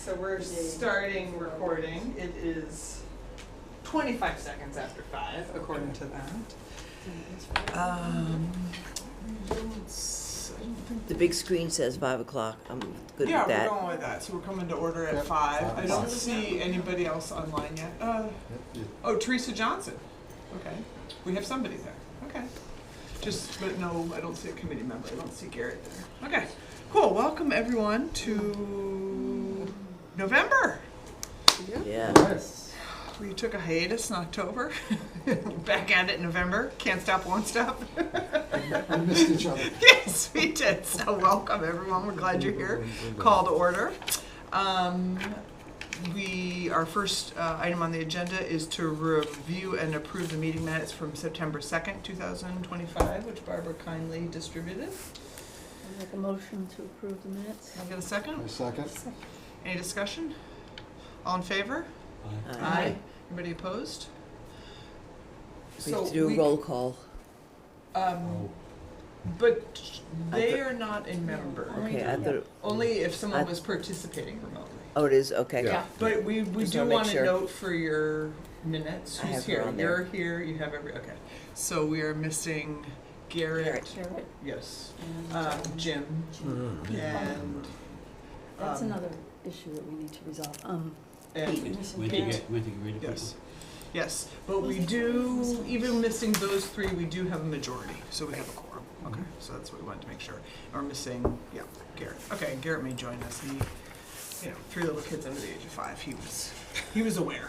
So we're starting recording. It is 25 seconds after 5, according to that. The big screen says 5 o'clock. I'm good Yeah, with that. we're going with that. So we're coming to order at 5. I don't see anybody else online yet. Oh, Teresa Johnson. Okay. We have somebody there. Okay. But no, I don't see a committee member. I don't see Garrett there. Okay. Cool. Welcome everyone to November. Yeah. We took a hiatus in October. Back at it in November. Can't stop, won't stop. We missed each other. Yes, we did. So welcome everyone. We're glad you're here. Call to order. Our first item on the agenda is to review and approve the meeting minutes from September 2nd, 2025, which Barbara kindly distributed. I'll make a motion to approve the minutes. Can I get a second? A second. Any discussion? All in favor? Aye. Anybody opposed? We have to do a roll call. But they are not a member. Okay, I thought, Only if someone was participating remotely. oh, it is, okay. Yeah. But we Just do wanna make want to sure. note for your minutes, I who's have her here? on there. You're here, you have okay. So we are missing Garrett, Garrett yes, and Jim, and that's um, another issue that we need to resolve. and Missing Pete. Pete. Yes, yes, but we do, even missing those three, we do have a majority, so we have a quorum. Okay, so that's what we wanted to make sure. We're missing, yeah, Garrett. Okay, Garrett may join us. He, 3 little kids under the age of 5. He was aware.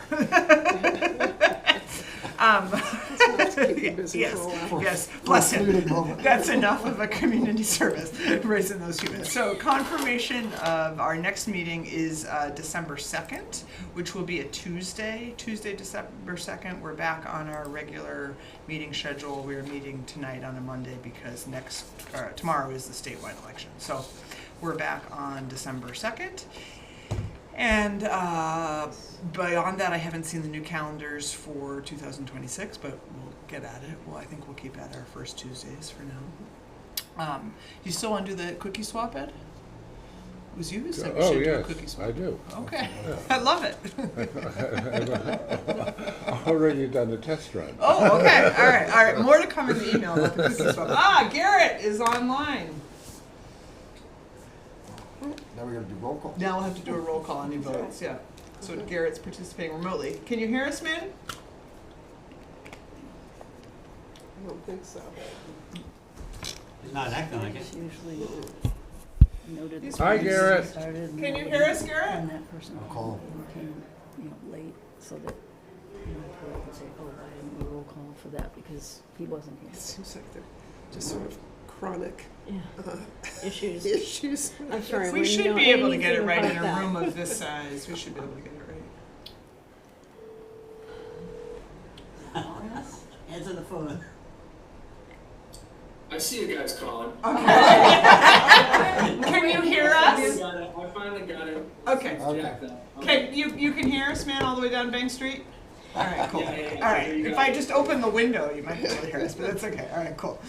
Yes, bless him. That's enough of a community service, raising those humans. So confirmation of our next meeting is December 2nd, which will be a Tuesday, December 2nd. We're back on our regular meeting schedule. We're meeting tonight on a Monday because tomorrow is the statewide election. So we're back on December 2nd. And beyond that, I haven't seen the new calendars for 2026, but we'll get at it. Well, I think we'll keep at our first Tuesdays for now. You still want to do the cookie swap, Ed? It was you who said we should do a cookie swap. I do. Okay, Yeah. I love it. I've already done the test run. Oh, okay, all right. More to come in the email about the cookie swap. Garrett is online. Now we gotta do roll call. Now we'll have to do a roll call on new votes, yeah. So Garrett's participating remotely. Can you hear us, man? I don't think so. He's not acting like it. It's usually noted. that Hi, the meeting Garrett. started and Can you nobody- hear us, Garrett? And that person I'll call came, late, so that, clerk can say, oh, why didn't we roll call for that, because he wasn't It here. seems like they're just sort of chronic Issues. issues. I'm sorry. We should be able to get it right in a room of this size. We should be able to get it right. Answer the phone. I see you guys calling. Can you hear us? I finally got it. Okay. Jacked up. Okay, you can hear us, man, all the way down Bank Street? All right, cool. Yeah. All right, if I just open the window, you might be able to hear us, but that's okay. All right, cool.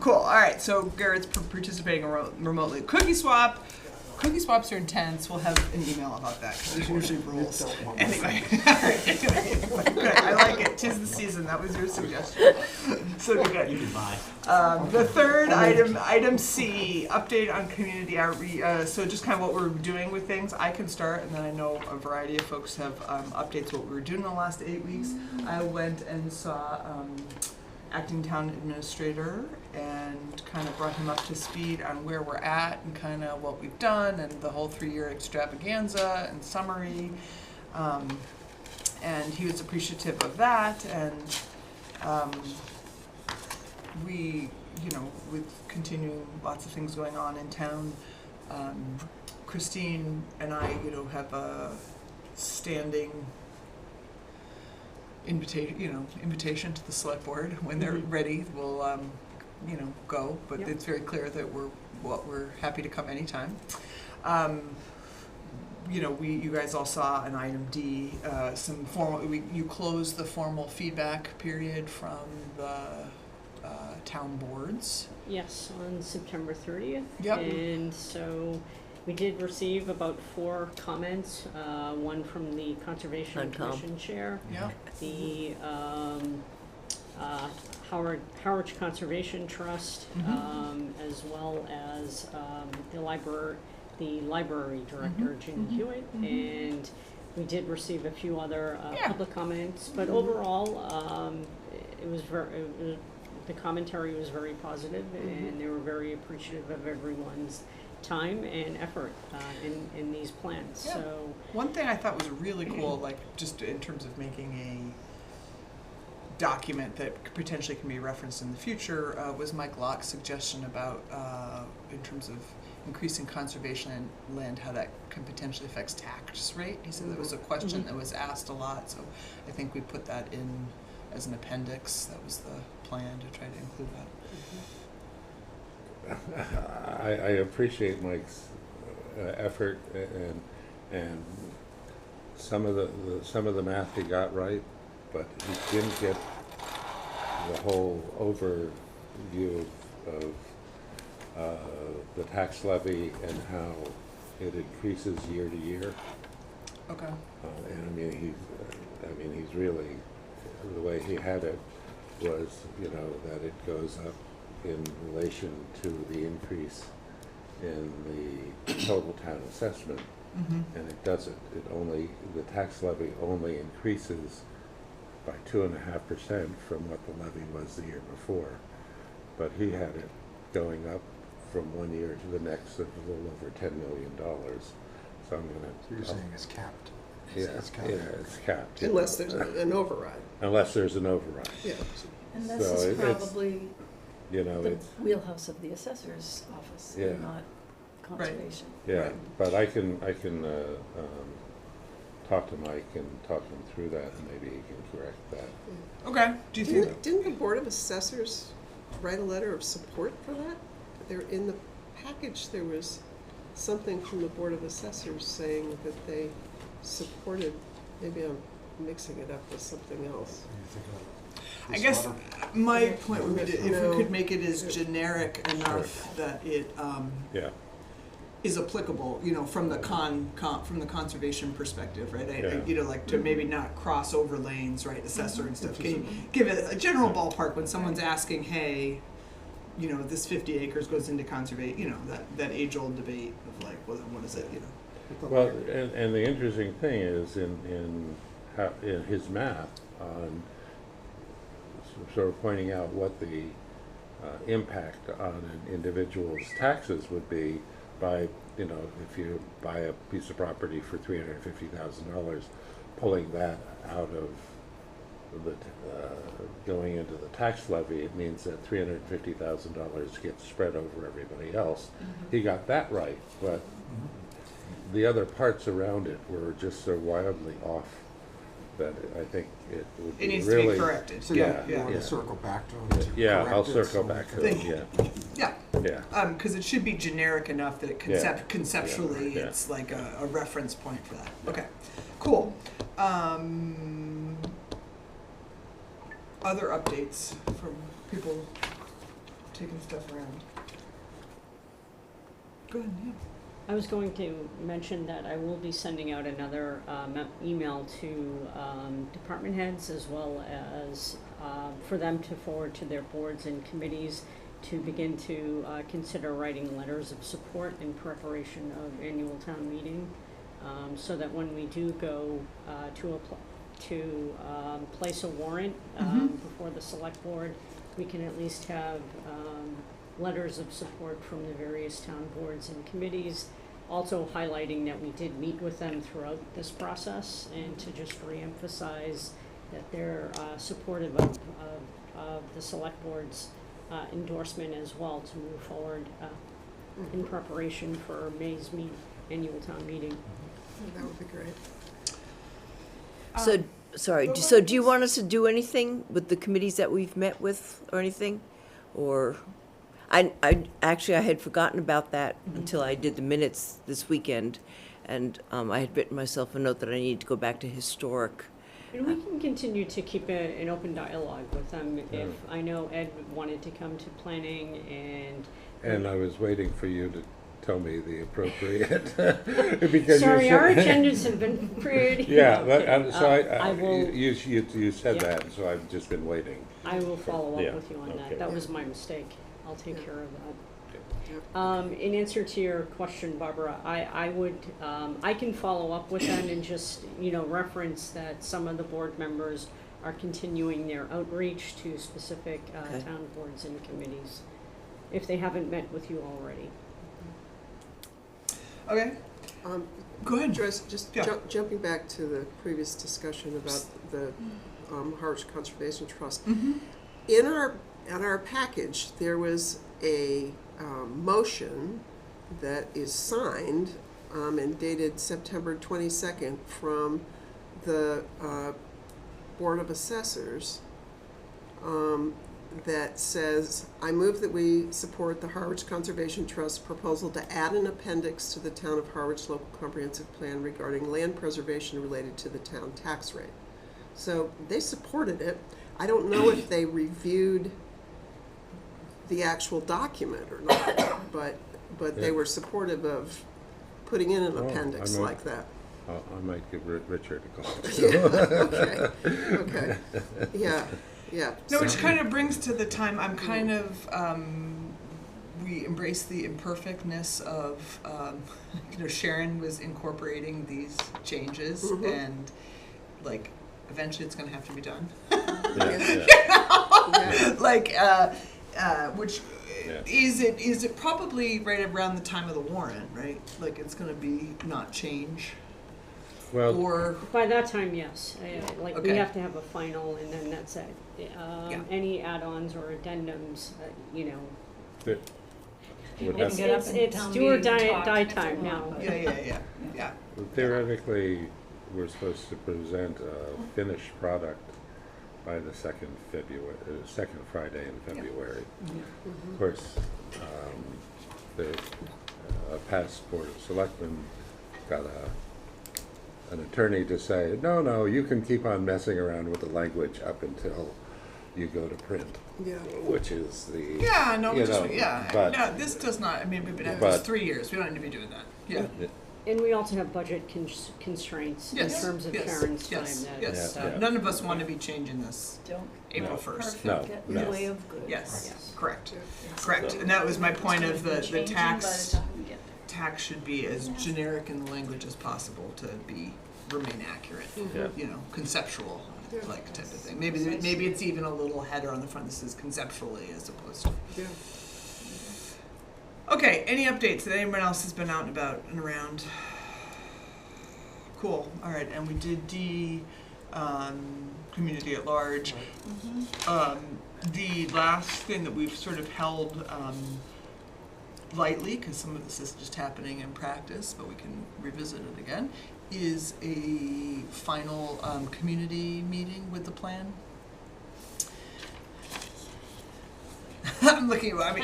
Cool. All right, so Garrett's participating remotely. Cookie swap. Cookie swaps are intense. We'll have an email about that because there's usually rules. Anyway, all right. Good. I like it. 'Tis the season. That was your suggestion. So good. You can buy. The third item C, update on community outreach. So just kind of what we're doing with things. I can start, and then I know a variety of folks have updates what we were doing in the last 8 weeks. I went and saw acting town administrator and kind of brought him up to speed on where we're at and kind of what we've done and the whole 3-year extravaganza and summary. And he was appreciative of that, and we, with continuing lots of things going on in town, Christine and I, have a standing invitation to the select board. When they're ready, we'll, go. But Yep. it's very clear that we're happy to come anytime. You guys all saw in item D, some formal. You closed the formal feedback period from the town boards. Yes, on September 30th. Yep. And so We did receive about 4 comments, one from the Conservation Concom. Commission Chair, Yeah. the Howard Conservation Trust, as well as the library director, Ginny Hewitt, and we did receive a few other Yeah. public comments, but overall, it was the commentary was very positive, and they were very appreciative of everyone's time and effort in these plans. Yeah. So One thing I thought was really cool, like just in terms of making a document that potentially can be referenced in the future, was Mike Locke's suggestion about, in terms of increasing conservation land, how that can potentially affect tax rate. He said that was a question that was asked a lot, so I think we put that in as an appendix. That was the plan, to try to include that. I appreciate Mike's effort and some of the math he got right, but he didn't get the whole overview of the tax levy and how it increases year to year. Okay. And I mean he's really, the way he had it was, that it goes up in relation to the increase in the total town assessment, and it doesn't. The tax levy only increases by 2.5% from what the levy was the year before, but he had it going up from one year to the next of a little over $10 million. So I'm gonna. So you're saying it's capped? Yeah, It's capped. yeah, it's capped. yeah. Unless there's an override. Unless there's an override. Yeah. And So this is it's- probably You know, the it's, wheelhouse of the assessor's office, Yeah. not conservation. yeah, Right. but I can talk to Mike and talk him through that, and maybe he can correct that. Okay. Do you think? Didn't the Board of Assessors write a letter of support for that? There, in the package, there was something from the Board of Assessors saying that they supported, maybe I'm mixing it up with something else. What do you think of I this guess letter? my point would be to, if No. we could make it as generic enough that it Yeah, is applicable, from the from the conservation perspective, right? Yeah. Like to maybe not cross over lanes, right? Assessor and stuff. Can you give it a general ballpark when someone's asking, hey, this 50 acres goes into conservation, that age-old debate of like, well, then what is it, well, and the interesting thing is in his math on sort of pointing out what the impact on an individual's taxes would be by, if you buy a piece of property for $350,000, pulling that out of the going into the tax levy, it means that $350,000 gets spread over everybody else. He got that right, but the other parts around it were just so wildly off that I think it would be It needs really. to be corrected. So Yeah, you want yeah. to circle back to him to Yeah, I'll correct it, circle so back to we it, can- yeah, Yeah. yeah. Because it should be generic enough that Yeah. conceptually Yeah. it's like a reference point for that. Okay, cool. Other updates from people taking stuff around? Go ahead, yeah. I was going to mention that I will be sending out another email to department heads, as well as for them to forward to their boards and committees to begin to consider writing letters of support in preparation of annual town meeting, so that when we do go to place a warrant before the select board, we can at least have letters of support from the various town boards and committees, also highlighting that we did meet with them throughout this process, and to just reemphasize that they're supportive of the select board's endorsement as well to move forward in preparation for May's annual town meeting. That would be great. So, sorry, so do you want us to do anything with the committees that we've met with or anything? Or, I actually, I had forgotten about that until I did the minutes this weekend. And I had written myself a note that I needed to go back to historic. And we can continue to keep an open dialogue with them. If I know Ed wanted to come to planning, and And I was waiting for you tell me the appropriate, because Sorry, you're our saying- agendas have been pretty. Yeah, okay, so I will, you said Yeah. that, so I've just been waiting. I will follow Yeah, up with you on okay. that. That was my mistake. I'll take Yeah. care of that. Yeah. In answer to your question, Barbara, I would, I can follow up with them and just, reference that some of the board members are continuing their outreach to specific Okay. town boards and committees, if they haven't met with you already. Okay, go ahead. Joyce, just Yeah. jumping back to the previous discussion about the Harwich Conservation Trust. Mm-hmm. In our package, there was a motion that is signed and dated September 22nd from the Board of Assessors that says, I move that we support the Harwich Conservation Trust proposal to add an appendix to the Town of Harwich Local Comprehensive Plan regarding land preservation related to the town tax rate. So they supported it. I don't know if they reviewed the actual document or not, but they Yeah. were supportive of putting in an Oh, appendix I'm not- like that. I might give Richard a call. Yeah, okay, yeah, yeah. No, which so- kind of brings to the time, I'm kind of, we embrace the imperfectness of, Sharon was incorporating these changes Mhm. and like, eventually it's gonna have to be done. Yeah, Yeah. Like, which, Yeah. is it probably right around the time of the warrant, right? Like, it's gonna be not change, Well, or, By that time, yes. We Okay. have to have a final, and then that's it. Yeah. Any add-ons or addendums, that would People have, can get up It's- and it's town do or meeting die- talk die if they time want, now. but- yeah. theoretically, we're supposed to present a finished product by the second Friday in February. Of course, the past Board of Selectmen got an attorney to say, no, you can keep on messing around with the language up until you go to print, Yeah. which is the. Yeah, no, you just, know, yeah, but- no, this does not, I mean, we've been at But- this 3 years, we don't need to be doing that, yeah. And we also have budget constraints in Yes, terms of yes, Sharon's time. yes, that, yes. Yeah. None of us want to be changing this Don't. April No. 1st. No, Perfect, get in no. the way of good. Yes, Yes. correct, Yeah. correct, So- and that was my point It's of gonna be the changing by tax, the time we get tax should be as generic in the language as possible to remain accurate, Yeah. conceptual, Yeah. like type of thing. Maybe it's even a little header on the front that says conceptually as opposed to. Yeah. Okay, any updates that anyone else has been out and about and around? Cool, all right, and we did community at large. The last thing that we've sort of held lightly, because some of this is just happening in practice, but we can revisit it again, is a final community meeting with the plan. I'm looking at,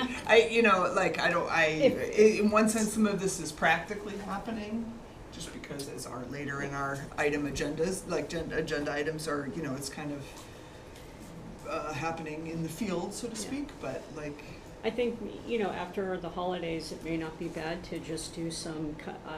in one sense, some of this is practically happening, just because it's later in our item agendas, like agenda items are, it's kind of happening in the field, so to speak, but like, I think, after the holidays, it may not be bad to just do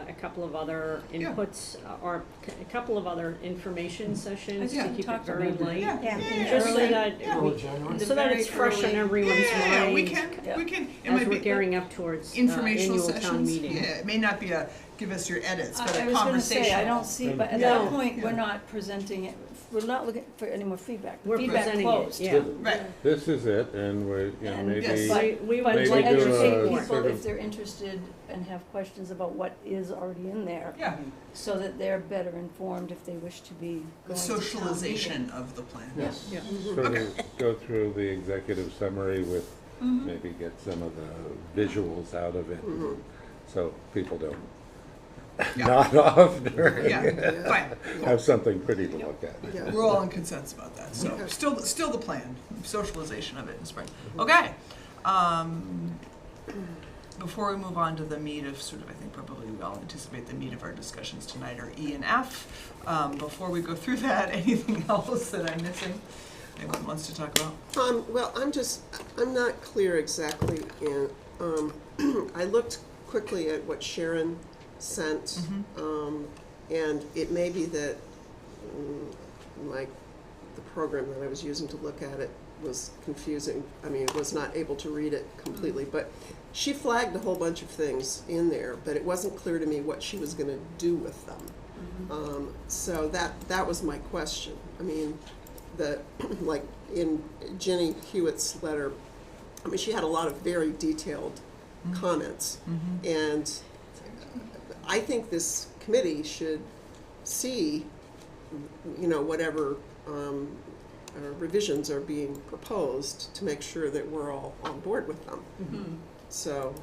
a couple of other Yeah. inputs or a couple of other information sessions Yeah. to keep it Talked very about that. light. yeah. Just so Early. that, Yeah. Early January. so that it's fresh on everyone's yeah, mind. we can, Yeah. it As might we're be gearing up towards informational annual town sessions. meeting. Yeah, it may not be give us your edits, but I a was gonna conversation. say, I don't see, but at No. that point, Yeah. we're not presenting it, we're not looking for any more feedback. The We're feedback presenting it, closed. yeah. Right, This is it, and we're, And maybe. Yes. But, We but would to like to do a educate people sort if of- they're interested and have questions about what is already in there, yeah, so that they're better informed if they wish to be the going to town meeting. socialization of the plan. Yes. Yeah. Sort of go through the executive summary with, Mhm. maybe get some of the visuals out of it, Mhm. so people don't Yeah. nod off during. Yeah, fine. Have something pretty to look at. Yeah. We're all in consensus about that, so Okay. still the plan, socialization of it in spring. Okay. Before we move on to the meat of sort of, I think probably we all anticipate the meat of our discussions tonight are E and F. Before we go through that, anything else that I'm missing? Anyone wants to talk about? Well, I'm not clear exactly in, I looked quickly at what Sharon sent, and it may be that, like, the program that I was using to look at it was confusing. I mean, was not able to read it completely, but she flagged a whole bunch of things in there, but it wasn't clear to me what she was gonna do with them. So that was my question. I mean, like in Jenny Hewitt's letter, I mean, she had a lot of very detailed comments, and I think this committee should see, you know, whatever revisions are being proposed to make sure that we're all on board with them. So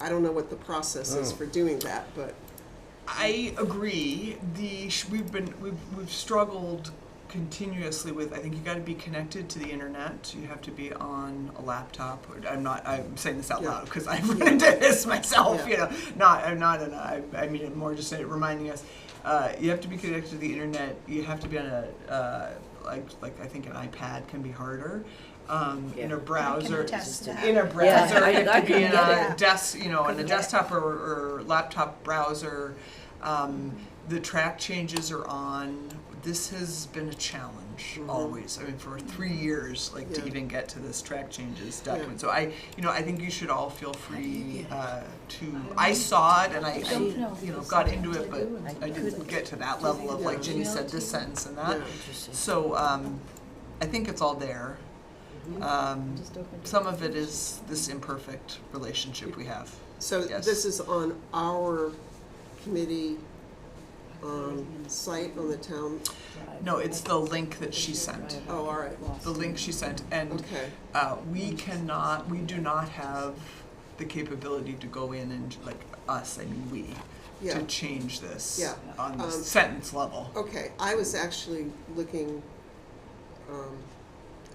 I don't know what the process is for doing that, but I agree. We've struggled continuously with. I think you got to be connected to the internet. You have to be on a laptop. I'm saying this out loud because I've run into this myself. Yeah. You know, I mean it more just reminding us. You have to be connected to the internet. You have to be on a like I think an iPad can be harder. In a browser, attest to that. in a browser, Yeah, you I have to be couldn't in get a desk, you know, on a desktop or laptop browser. The track changes are on. This has been a challenge always. I mean, for 3 years, like to even get to this track changes document. So I think you should all feel free to. I saw it and I got into it, but I didn't get to that level of like Ginny said this sentence and that. So I think it's all there. Some of it is this imperfect relationship we have. so Yes. this is on our committee site on the town. No, it's the link that she sent. Oh, all right. The link she sent, and Okay. we do not have the capability to go in and, like us, I mean we, Yeah. to change this Yeah. on the sentence level. Okay, I was actually looking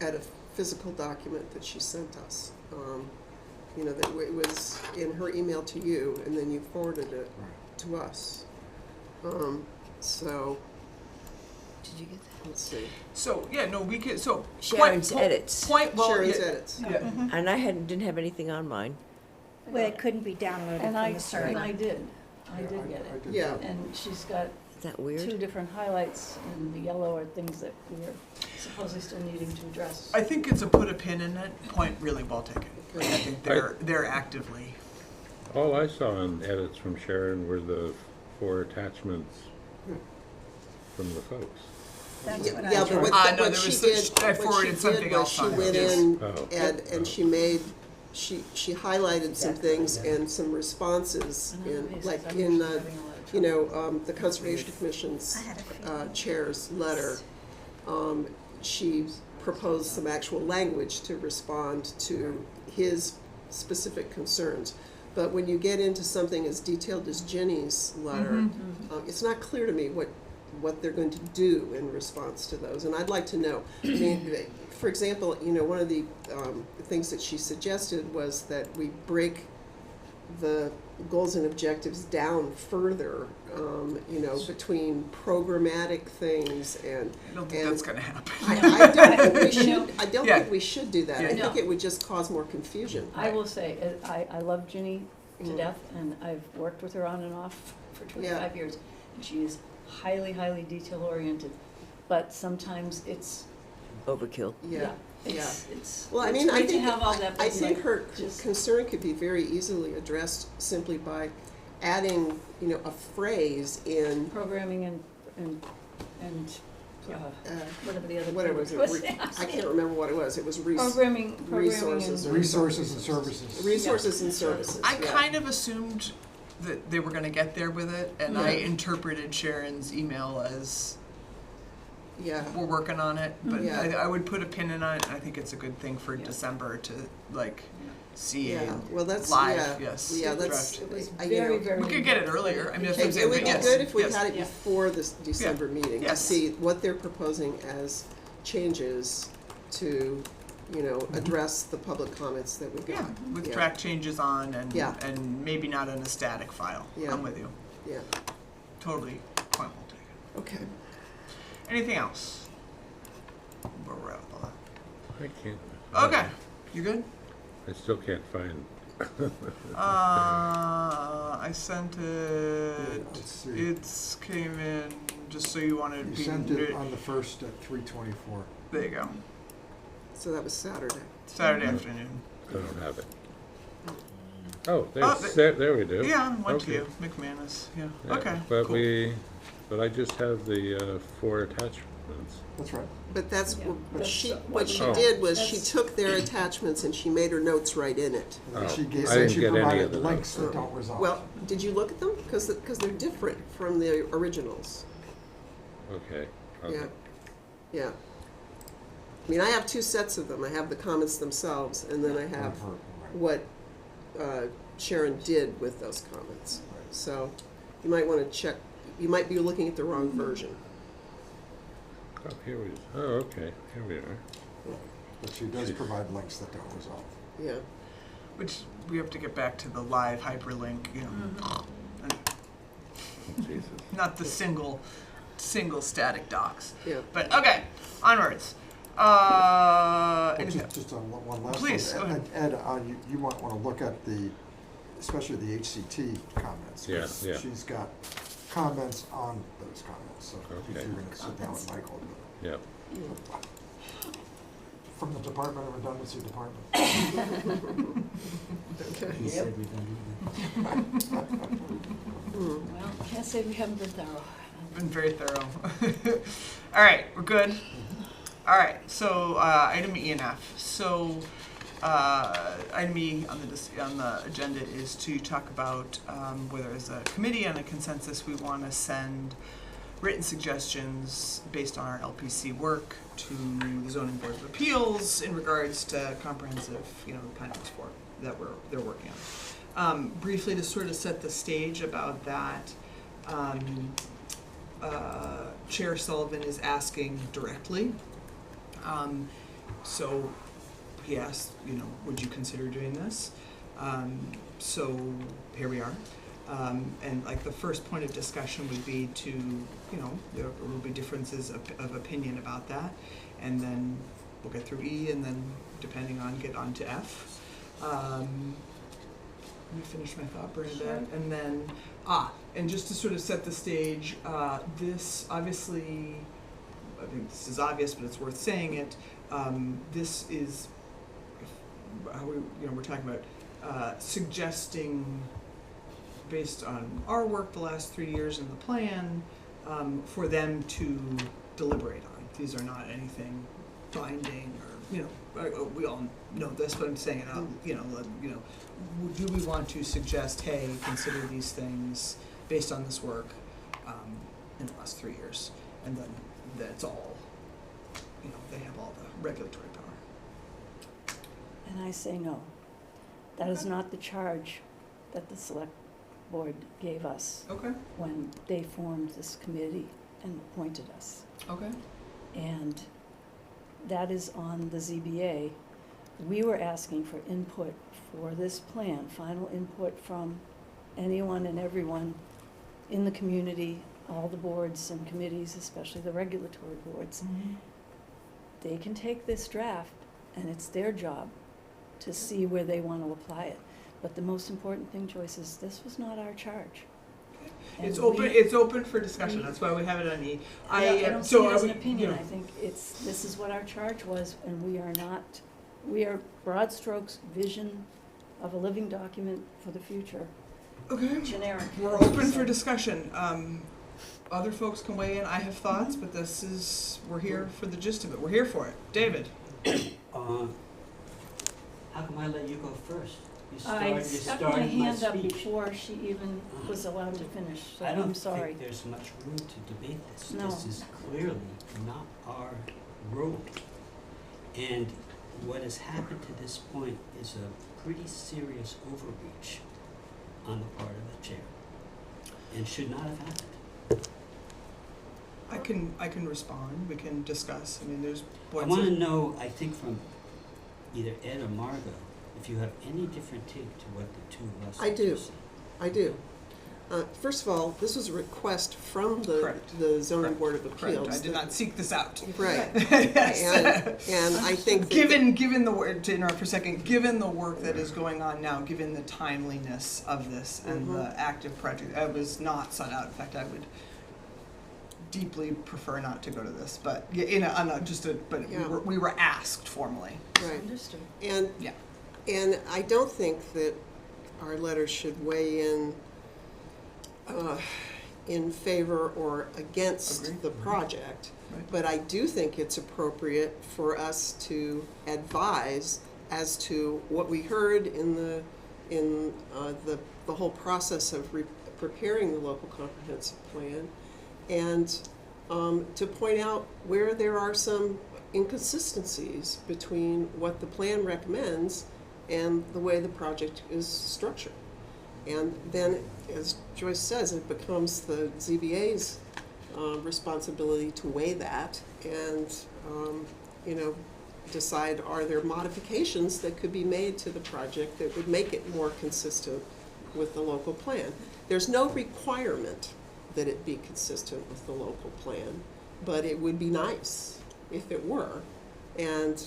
at a physical document that she sent us. You know, that it was in her email to you, and then you forwarded it to us. So, Did you get that? let's see. So, yeah, no, we could, so. Sharon's edits. Well, Sharon's yeah, edits. yeah. And I didn't have anything on mine. Well, it couldn't be downloaded And from I the server. did. I did get it. Yeah. And she's got Is that two weird? different highlights, and the yellow are things that we're supposedly still needing to address. I think it's a put a pin in it, point really well taken. Like, I think they're actively. All I saw in edits from Sharon were the 4 attachments from the folks. That's what Yeah, I but tried. what No, there she was did, such- I what forwarded she something did was else she on went it. in Oh. and she made, she highlighted some things and some responses in, like in, you know, the Conservation Commission's I had a feeling. chair's letter. She proposed some actual language to respond to his specific concerns. But when you get into something as detailed as Jenny's letter, it's not clear to me what they're going to do in response to those, and I'd like to know. I mean, for example, you know, one of the things that she suggested was that we break the goals and objectives down further, you know, between programmatic things and. I don't think and that's going to happen. I don't think we should. I don't Yeah. think we should do that. Yeah. I think it would just cause more confusion. I will say, I love Ginny to death, and I've worked with her on and off for 25 years. And she is highly, highly detail-oriented, but sometimes it's, Overkill. Yeah. it's Well, I it's mean, I great to think, have all that, I but think like, her just- concern could be very easily addressed simply by adding, you know, a phrase in, programming and, whatever the other. whatever it was. I can't remember what it was. It was Programming resources and. Resources and services. resources and services. I yeah. kind of assumed that they were going to get there with it, and I interpreted Sharon's email as Yeah. we're working on it. But Yeah. I would put a pin in on it, and I think it's a good thing for December to like see Yeah. a Well, that's live. yeah. Yes. Yeah. That's. It was you very, know, very. We could get it earlier. I mean, that's what I'm It saying. would but be yes, good if we yes. had it Yeah. before this December meeting to Yes. see what they're proposing as changes to, you know, address the public comments that we got. Yeah, with Yeah. track changes on and Yeah. and maybe not in a static file. Yeah. I'm with you. Yeah. Totally. Point well taken. Okay. Anything else? Where we're at with all I can't. that. Okay. You good? I still can't find I sent it. Let's see. It's came in just so you wanted to You be. sent it on the 1st at 3:24. There you go. So that was Saturday. Saturday afternoon. I don't have it. Oh, Oh, there we do. Yeah, went to Okay. you, McManus. Yeah. Yeah, Okay. But cool. but I just have the 4 attachments. That's right. But that's, Yeah, but that's she, what what she Oh. did was she That's- took their attachments and she made her notes right in it. And then Oh, she gave, I then didn't she get any of provided the links notes. that don't resolve. Well, did you look at them? Because they're different from the originals. Okay. Yeah, Okay. yeah. I mean, I have 2 sets of them. I have the comments themselves, and then I have Right. what Sharon did with those comments. So you might want to check, you might be looking at the wrong version. Oh, here we. Oh, okay. Here we are. But she does provide links that don't resolve. Yeah, Which we have to get back to the live hyperlink, you know, and Jesus. not the single static docs. yeah. But okay, onwards. Anything- Just on one last Please, one. go Ed, you might want to look at especially the HCT comments. Yeah, 'cause yeah. She's got comments on those comments, so if Okay. you're going to sit down with Michael. Yep. From the Department of Redundancy Department. He said redundant. Well, can't say we haven't been thorough. Been very thorough. All right, we're good. All right, so item E and F. So item E on the agenda is to talk about whether as a committee and a consensus we want to send written suggestions based on our LPC work to the zoning board of appeals in regards to comprehensive, kind of support that they're working on. Briefly to sort of set the stage about that. Chair Sullivan is asking directly. So he asked, would you consider doing this? So here we are. And like the first point of discussion would be to, there will be differences of opinion about that. And then we'll get through E and then depending on, get on to F. Let me finish my thought, Bernadette. Sure. And then, and just to sort of set the stage, this obviously, I think this is obvious, but it's worth saying it. This is how we're talking about suggesting, based on our work the last 3 years in the plan, for them to deliberate on. These are not anything binding or we all know this, but I'm saying it out. Do we want to suggest, hey, consider these things based on this work in the last 3 years, and then that's all. They have all the regulatory power. And I say no. That is not the charge that the select board gave us Okay. when they formed this committee and appointed us. Okay. And that is on the ZBA. We were asking for input for this plan, final input from anyone and everyone in the community, all the boards and committees, especially the regulatory boards. They can take this draft, and it's their job to see where they want to apply it. But the most important thing, Joyce, is this was not our charge. And It's open. It's open for discussion. That's why we have it on E. I don't see it as an would, opinion. I think this is what our charge was, and we are broad strokes vision of a living document for the future, Okay. generic. We're open for discussion. Other folks can weigh in. I have thoughts, but we're here for the gist of it. We're here for it. David. How come I let you go first? I You stuck my started hand up speech. before she even was allowed to finish, so I don't I'm sorry. think there's much room to debate this. No. This is clearly not our role. And what has happened to this point is a pretty serious overreach on the part of the chair, and should not have happened. I can respond. We can discuss. I mean, there's I points. want to know, I think from either Ed or Margot, if you have any different take to what the two of us I do. just said. I do. First of all, this was a request from Correct. the zoning Correct. board of appeals. Correct, I did not seek this out. Right. Yes. And I think that Given the work, to interrupt for a second, given the work that is going on now, given the timeliness of this and the active project, I was not sought out. In fact, I would deeply prefer not to go to this, but Yeah. we were asked formally. Right. Understood. And Yeah. And I don't think that our letter should weigh in favor or against Agreed. the project. Right. But I do think it's appropriate for us to advise as to what we heard in the whole process of preparing the local comprehensive plan, and to point out where there are some inconsistencies between what the plan recommends and the way the project is structured. And then, as Joyce says, it becomes the ZBA's responsibility to weigh that and, decide, are there modifications that could be made to the project that would make it more consistent with the local plan. There's no requirement that it be consistent with the local plan, but it would be nice if it were. And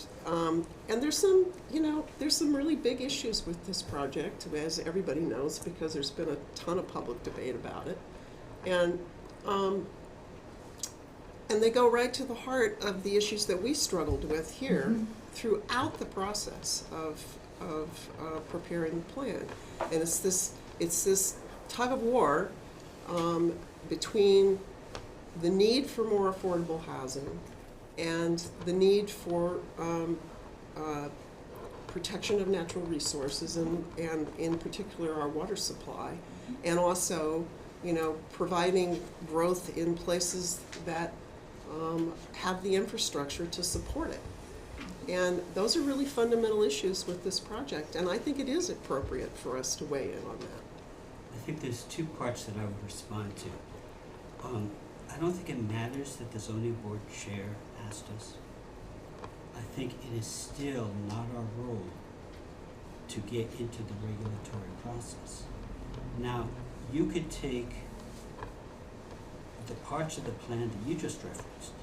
there's some really big issues with this project, as everybody knows, because there's been a ton of public debate about it. And they go right to the heart of the issues that we struggled with here throughout the process of preparing the plan. And it's this tug of war between the need for more affordable housing and the need for protection of natural resources and in particular our water supply, and also, providing growth in places that have the infrastructure to support it. And those are really fundamental issues with this project, and I think it is appropriate for us to weigh in on that. I think there's two parts that I would respond to. I don't think it matters that the zoning board chair asked us. I think it is still not our role to get into the regulatory process. Now, you could take the parts of the plan that you just referenced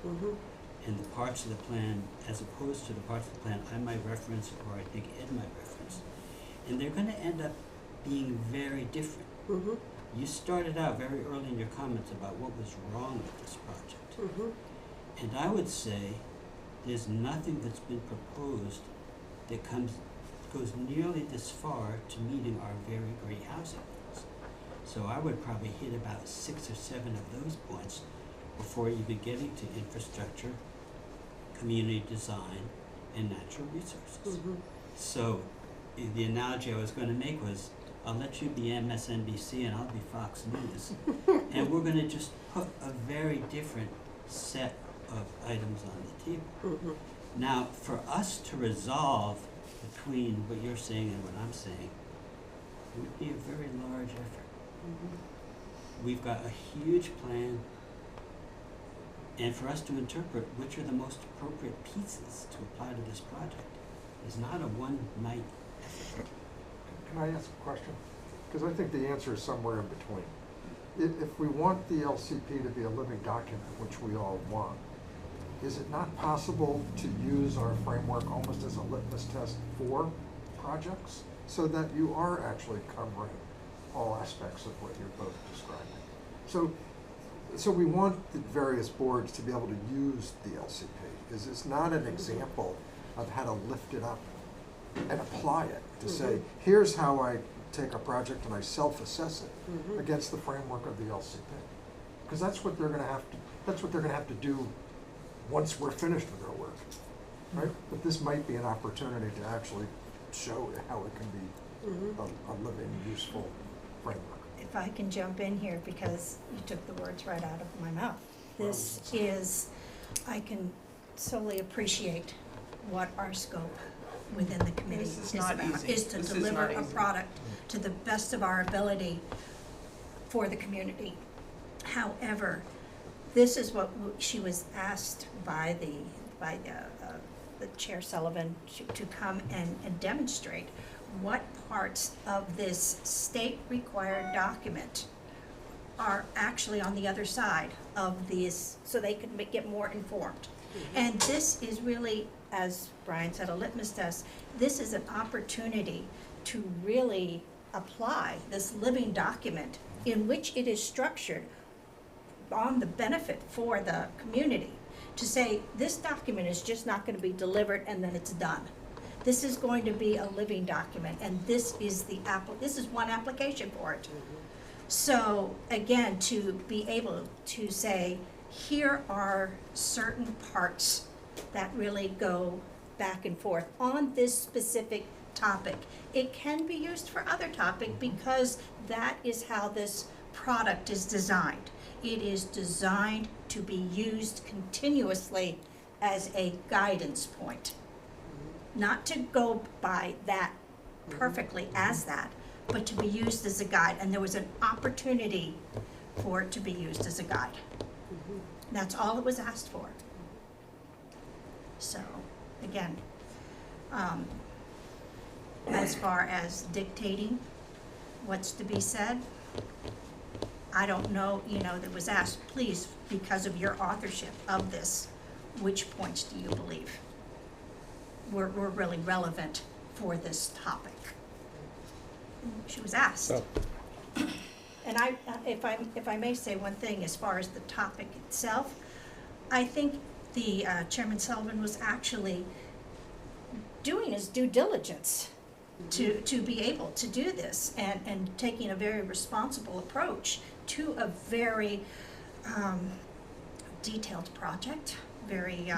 and the parts of the plan as opposed to the parts of the plan I might reference or I think Ed might reference, and they're going to end up being very different. You started out very early in your comments about what was wrong with this project. And I would say there's nothing that's been proposed that goes nearly this far to meeting our very great housing needs. So I would probably hit about 6 or 7 of those points before even getting to infrastructure, community design, and natural resources. So the analogy I was going to make was, I'll let you be MSNBC and I'll be Fox News. And we're going to just put a very different set of items on the table. Now, for us to resolve between what you're saying and what I'm saying, it would be a very large effort. We've got a huge plan, and for us to interpret which are the most appropriate pieces to apply to this project is not a one-night effort. Can I ask a question? Because I think the answer is somewhere in between. If we want the LCP to be a living document, which we all want, is it not possible to use our framework almost as a litmus test for projects so that you are actually covering all aspects of what you're both describing? So we want the various boards to be able to use the LCP. Is this not an example of how to lift it up and apply it to say, here's how I take a project and I self-assess it against the framework of the LCP? Because that's what they're going to have to do once we're finished with our work, right? But this might be an opportunity to actually show how it can be a living, useful framework. If I can jump in here, because you took the words right out of my mouth. This is, I can solely appreciate what our scope within the committee This is is not about, easy. is to This is deliver not a easy. product to the best of our ability for the community. However, this is what she was asked by the Chair Sullivan to come and demonstrate what parts of this state-required document are actually on the other side of these, so they can get more informed. And this is really, as Brian said, a litmus test. This is an opportunity to really apply this living document in which it is structured on the benefit for the community, to say, this document is just not gonna be delivered and then it's done. This is going to be a living document, and this is this is one application for it. So, again, to be able to say, here are certain parts that really go back and forth on this specific topic. It can be used for other topic because that is how this product is designed. It is designed to be used continuously as a guidance point. Not to go by that perfectly as that, but to be used as a guide. And there was an opportunity for it to be used as a guide. That's all it was asked for. So, again, as far as dictating what's to be said, I don't know, that was asked, please, because of your authorship of this, which points do you believe were really relevant for this topic? She was asked. So, And if I may say one thing, as far as the topic itself, I think the Chairman Sullivan was actually doing his due diligence to be able to do this, and taking a very responsible approach to a very detailed project, very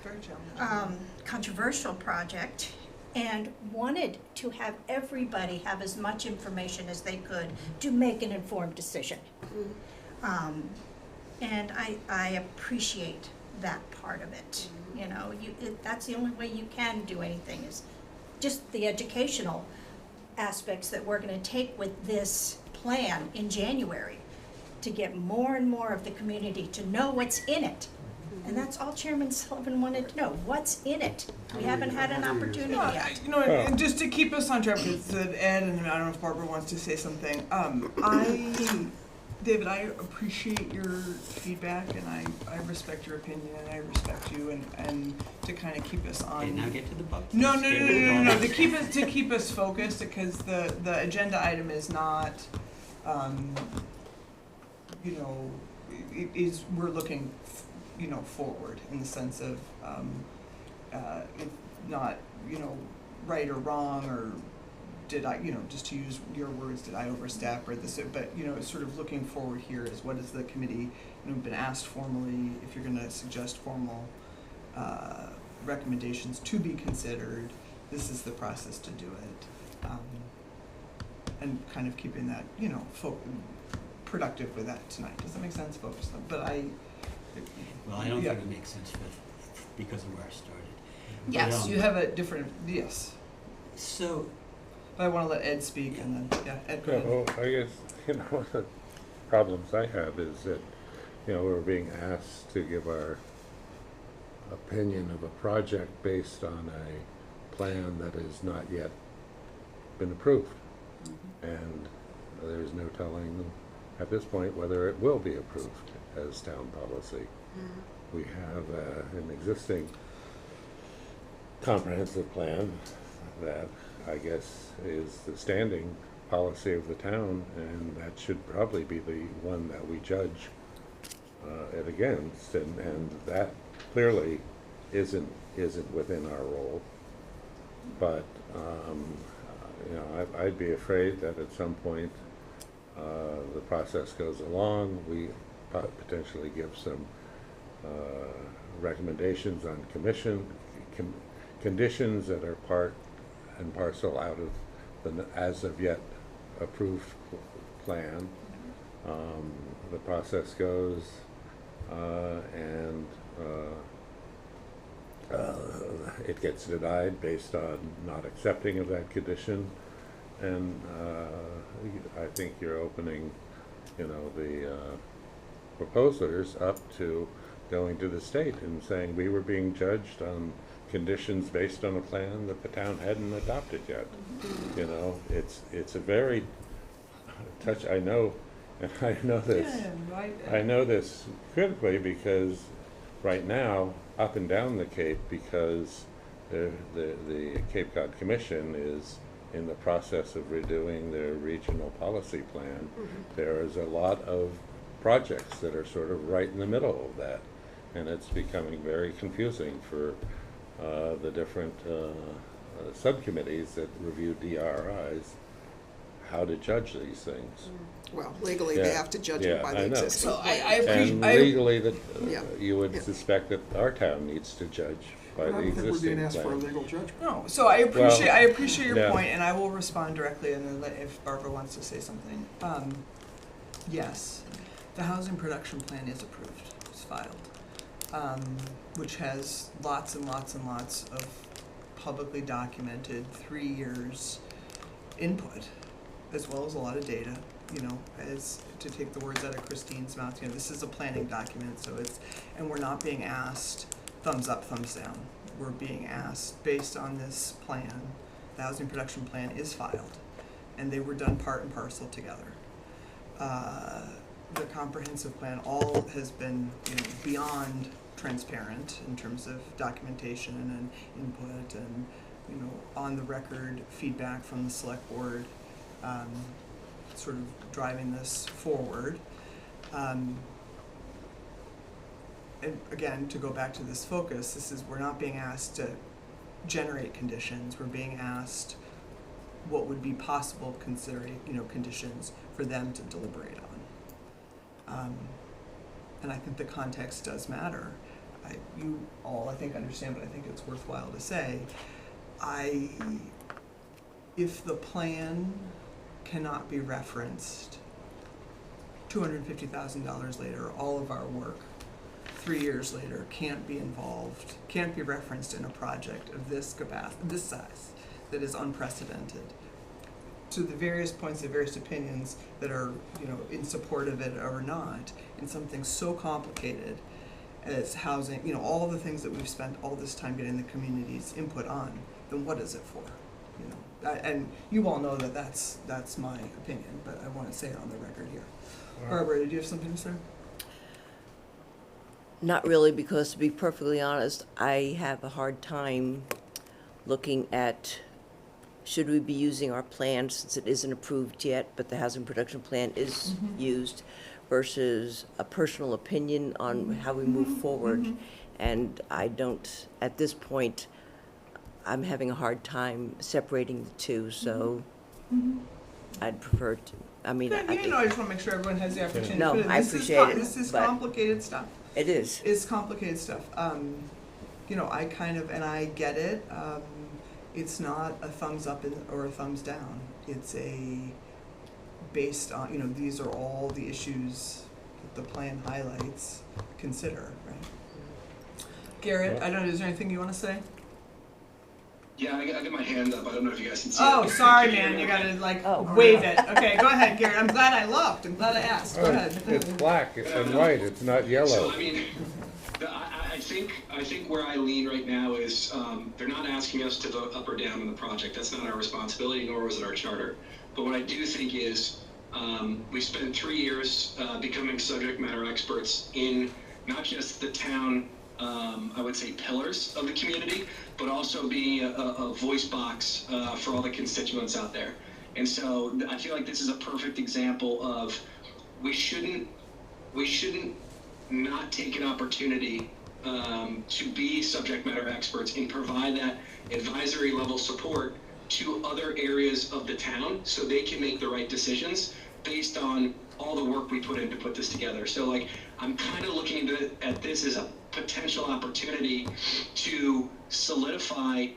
Very challenging. controversial project, and wanted to have everybody have as much information as they could to make an informed decision. And I appreciate that part of it. That's the only way you can do anything, is just the educational aspects that we're gonna take with this plan in January, to get more and more of the community to know what's in it. And that's all Chairman Sullivan wanted to know, what's in it. We haven't had an opportunity No, yet. and just to keep us on track, because Ed, and I don't know if Barbara wants to say something. David, I appreciate your feedback, and I respect your opinion, and I respect you, and to kind of keep us on. Okay, now get to the buck. No, Get to keep us focused, because the agenda item is not, we're looking, forward in the sense of, if not, right or wrong, or did I, just to use your words, did I overstep or this, but, it's sort of looking forward here is what is the committee, been asked formally, if you're gonna suggest formal, recommendations to be considered, this is the process to do it. And kind of keeping that, productive with that tonight. Does that make sense, folks? But Well, I don't yeah. think it makes sense because of where I started. Yes, But, you have a different, yes. So, But I wanna let Ed speak, and then, Ed, go ahead. well, I guess, one of the problems I have is that, we're being asked to give our opinion of a project based on a plan that has not yet been approved. And there's no telling at this point whether it will be approved as town policy. We have an existing comprehensive plan that I guess is the standing policy of the town, and that should probably be the one that we judge it against, and that clearly isn't within our role. But I'd be afraid that at some point the process goes along, we potentially give some recommendations on conditions that are part and parcel out of the as of yet approved plan. The process goes, and it gets denied based on not accepting of that condition, and I think you're opening, the proposers up to going to the state and saying we were being judged on conditions based on a plan that the town hadn't adopted yet. It's a very I know And I know this. Yeah, right. I know this critically because right now, up and down the Cape, because the Cape Cod Commission is in the process of redoing their regional policy plan, there is a lot of projects that are sort of right in the middle of that. And it's becoming very confusing for the different subcommittees that review DRIs, how to judge these things. Well, legally, they Yeah. have to judge Yeah, it by I the know. existing. So I plan. appreciate. And legally, that Yeah. you would Yeah. suspect that our town needs to judge by I the don't think we're existing being asked for a plan. legal judgment. No, so I appreciate Well, your yeah. point, and I will respond directly, and then if Barbara wants to say something. Yes, the housing production plan is approved, it's filed, which has lots and lots and lots of publicly documented 3 years input, as well as a lot of data. You know, as to take the words out of Christine's mouth, you know, this is a planning document, so it's, and we're not being asked thumbs up, thumbs down. We're being asked, based on this plan, the housing production plan is filed, and they were done part and parcel together. The comprehensive plan all has been, you know, beyond transparent in terms of documentation and input and, you know, on the record feedback from the select board, sort of driving this forward. And again, to go back to this focus, this is, we're not being asked to generate conditions, we're being asked what would be possible considering, you know, conditions for them to deliberate on. And I think the context does matter. You all, I think, understand, but I think it's worthwhile to say, if the plan cannot be referenced $250,000 later, all of our work 3 years later can't be involved, can't be referenced in a project of this capacity, this size, that is unprecedented. To the various points, the various opinions that are, you know, in support of it or not, in something so complicated as housing, you know, all the things that we've spent all this time getting the community's input on, then what is it for? You know, and you all know that that's my opinion, but I want to say it on the record here. Barbara, did you have something to say? Not really, because to be perfectly honest, I have a hard time looking at, should we be using our plan since it isn't approved yet, but the housing production plan is used, versus a personal opinion on how we move forward. And I don't, at this point, I'm having a hard time separating the two, so I'd prefer to, I mean, Good, you know, I just want to make sure everyone has the opportunity. No, to put in. I This is appreciate it, This is but- complicated stuff. it is. It's complicated stuff. You know, I kind of, and I get it. It's not a thumbs up or a thumbs down. It's based on, you know, these are all the issues that the plan highlights, consider, right? Garrett, I don't know, is there anything you want to say? Yeah, I got my hand up. I don't know if you guys can see Oh, it. sorry, Can you hear man, me you okay? gotta like Oh. wave it. Okay, go ahead, Garrett. I'm glad I looked. I'm glad I asked. Go Oh, ahead. it's black and white, it's not So, yellow. I mean, I think where I lean right now is they're not asking us to vote up or down on the project. That's not our responsibility, nor was it our charter. But what I do think is we spent 3 years becoming subject matter experts in not just the town, I would say, pillars of the community, but also being a voice box for all the constituents out there. And so I feel like this is a perfect example of we shouldn't not take an opportunity to be subject matter experts and provide that advisory level support to other areas of the town so they can make the right decisions based on all the work we put in to put this together. So like, I'm kind of looking at this as a potential opportunity to solidify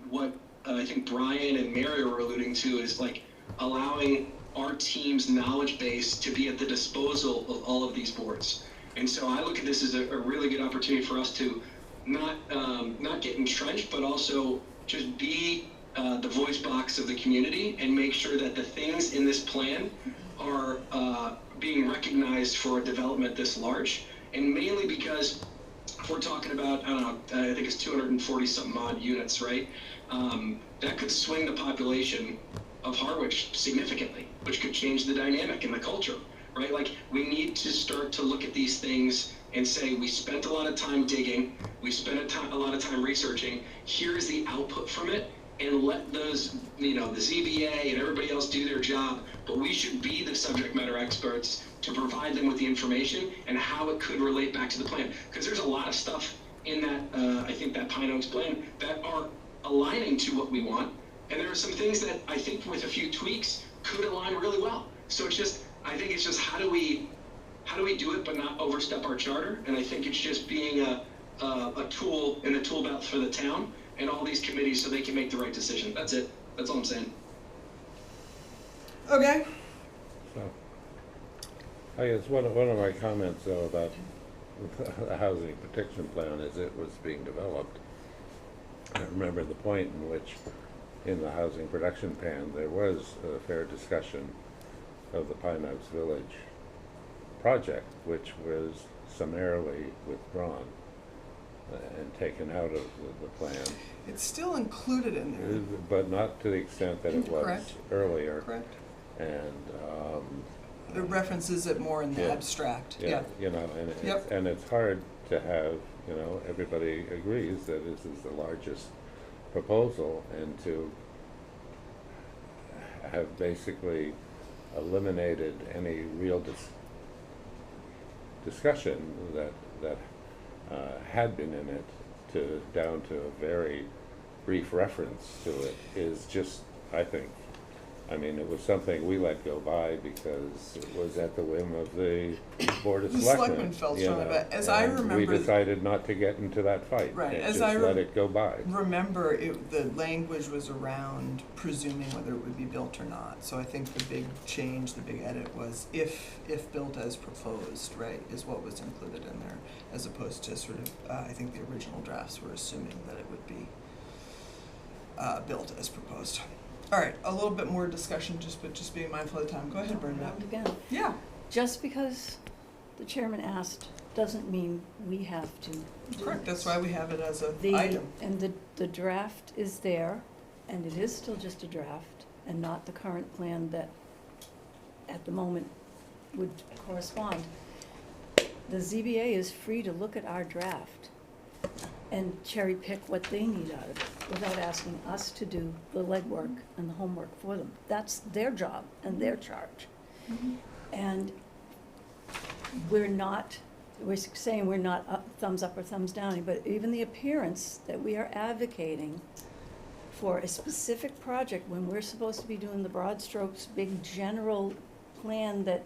what I think Brian and Mary were alluding to, is like allowing our team's knowledge base to be at the disposal of all of these boards. And so I look at this as a really good opportunity for us to not get entrenched, but also just be the voice box of the community and make sure that the things in this plan are being recognized for a development this large. And mainly because if we're talking about, I don't know, I think it's 240 something odd units, right? That could swing the population of Harwich significantly, which could change the dynamic and the culture, right? Like, we need to start to look at these things and say, we spent a lot of time digging, we spent a lot of time researching, here's the output from it, and let those, the ZBA and everybody else do their job, but we should be the subject matter experts to provide them with the information and how it could relate back to the plan. Because there's a lot of stuff in that, I think that Pine Oaks plan that are aligning to what we want, and there are some things that I think with a few tweaks could align really well. So I think it's just how do we do it but not overstep our charter? And I think it's just being a tool in the tool belt for the town and all these committees so they can make the right decision. That's it. That's all I'm saying. Okay. So, I guess one of my comments though about the housing protection plan as it was being developed, I remember the point in which in the housing production plan there was a fair discussion of the Pine Oaks Village project, which was summarily withdrawn and taken out of the plan, It's still included in there. but not to the extent that it was Correct. earlier. Correct. And It references it more in the Yeah. abstract. yeah, Yeah. Yep. and it's hard to have, everybody agrees that this is the largest proposal, and to have basically eliminated any real discussion that had been in it down to a very brief reference to it is just, I think, it was something we let go by because it was at the whim of the Board of The Selectmen. selectmen felt you strongly know, about it. As I and remember- we decided not to get into that fight. Right, And as just I let it go by. Remember, the language was around presuming whether it would be built or not. So I think the big change, the big edit was if built as proposed, right, is what was included in there, as opposed to sort of, I think the original drafts were assuming that it would be built as proposed. All right, a little bit more discussion, just being mindful of the time. Go ahead, Bernadette. Round again. Yeah. Just because the chairman asked doesn't mean we have to do Correct, that's this. why we have it as an The, item. and the draft is there, and it is still just a draft, and not the current plan that at the moment would correspond. The ZBA is free to look at our draft and cherry pick what they need out of it, without asking us to do the legwork and the homework for them. That's their job and their charge. And we're saying we're not thumbs up or thumbs down, but even the appearance that we are advocating for a specific project when we're supposed to be doing the broad strokes, big general plan that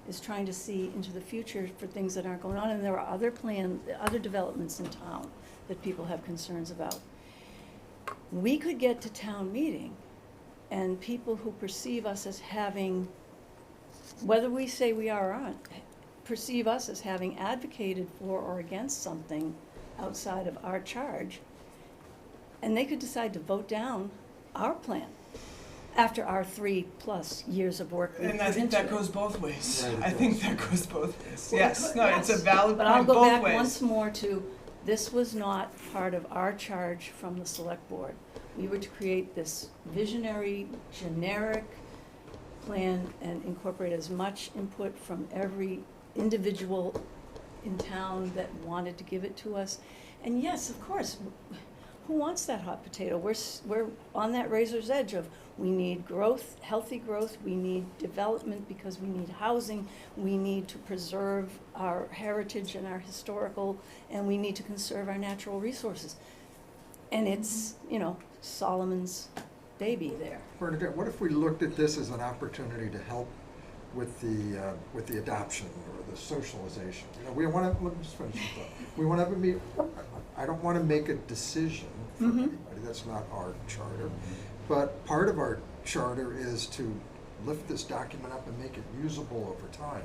is trying to see into the future for things that aren't going on, and there are other developments in town that people have concerns about. We could get to town meeting, and people who perceive us as having, whether we say we are or aren't, perceive us as having advocated for or against something outside of our charge, and they could decide to vote down our plan after our 3+ years of work we've And I put think into that it. goes both ways. Right, it I think does. that goes both ways. Well, Yes, no, it's a yes. valid But I'll point go both back ways. once more to, this was not part of our charge from the select board. We were to create this visionary, generic plan and incorporate as much input from every individual in town that wanted to give it to us. And yes, of course, who wants that hot potato? We're on that razor's edge of, we need growth, healthy growth, we need development because we need housing, we need to preserve our heritage and our historical, and we need to conserve our natural resources. And it's, Solomon's baby there. Bernadette, what if we looked at this as an opportunity to help with the adoption or the socialization? We want to, let me just finish this thought. We want to have a meet, I don't want to make a decision for anybody, that's not our charter. But part of our charter is to lift this document up and make it usable over time.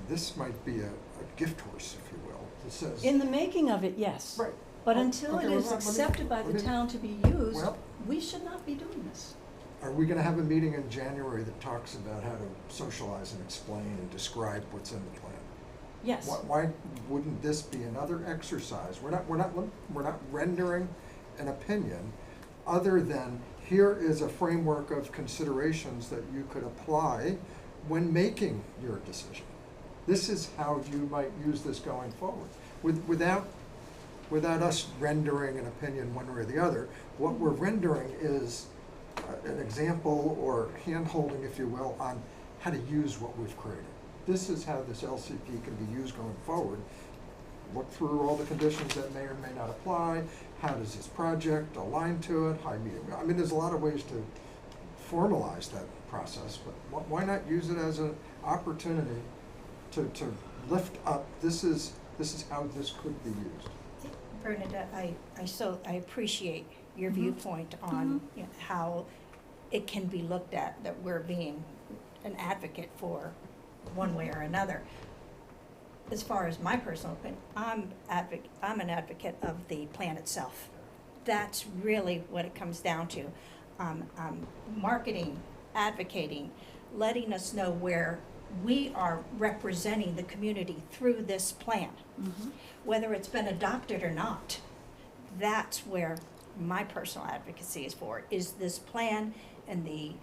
This might be a gift horse, if you will, that says. In the making of it, yes. Right. But until Okay, it well, is let me- accepted by let the me- town to be used, Well- we should not be doing this. Are we gonna have a meeting in January that talks about how to socialize and explain and describe what's in the plan? Yes. Why wouldn't this be another exercise? We're not rendering an opinion other than here is a framework of considerations that you could apply when making your decision. This is how you might use this going forward. Without us rendering an opinion one way or the other, what we're rendering is an example or hand-holding, if you will, on how to use what we've created. This is how this LCP can be used going forward. Look through all the conditions that may or may not apply. How does this project align to it? High, medium. I mean, there's a lot of ways to formalize that process, but why not use it as an opportunity to lift up, this is how this could be used. Bernadette, I appreciate your viewpoint on you know, how it can be looked at, that we're being an advocate for one way or another. As far as my personal opinion, I'm an advocate of the plan itself. That's really what it comes down to. Marketing, advocating, letting us know where we are representing the community through this plan. Whether it's been adopted or not, that's where my personal advocacy is for, is this plan and the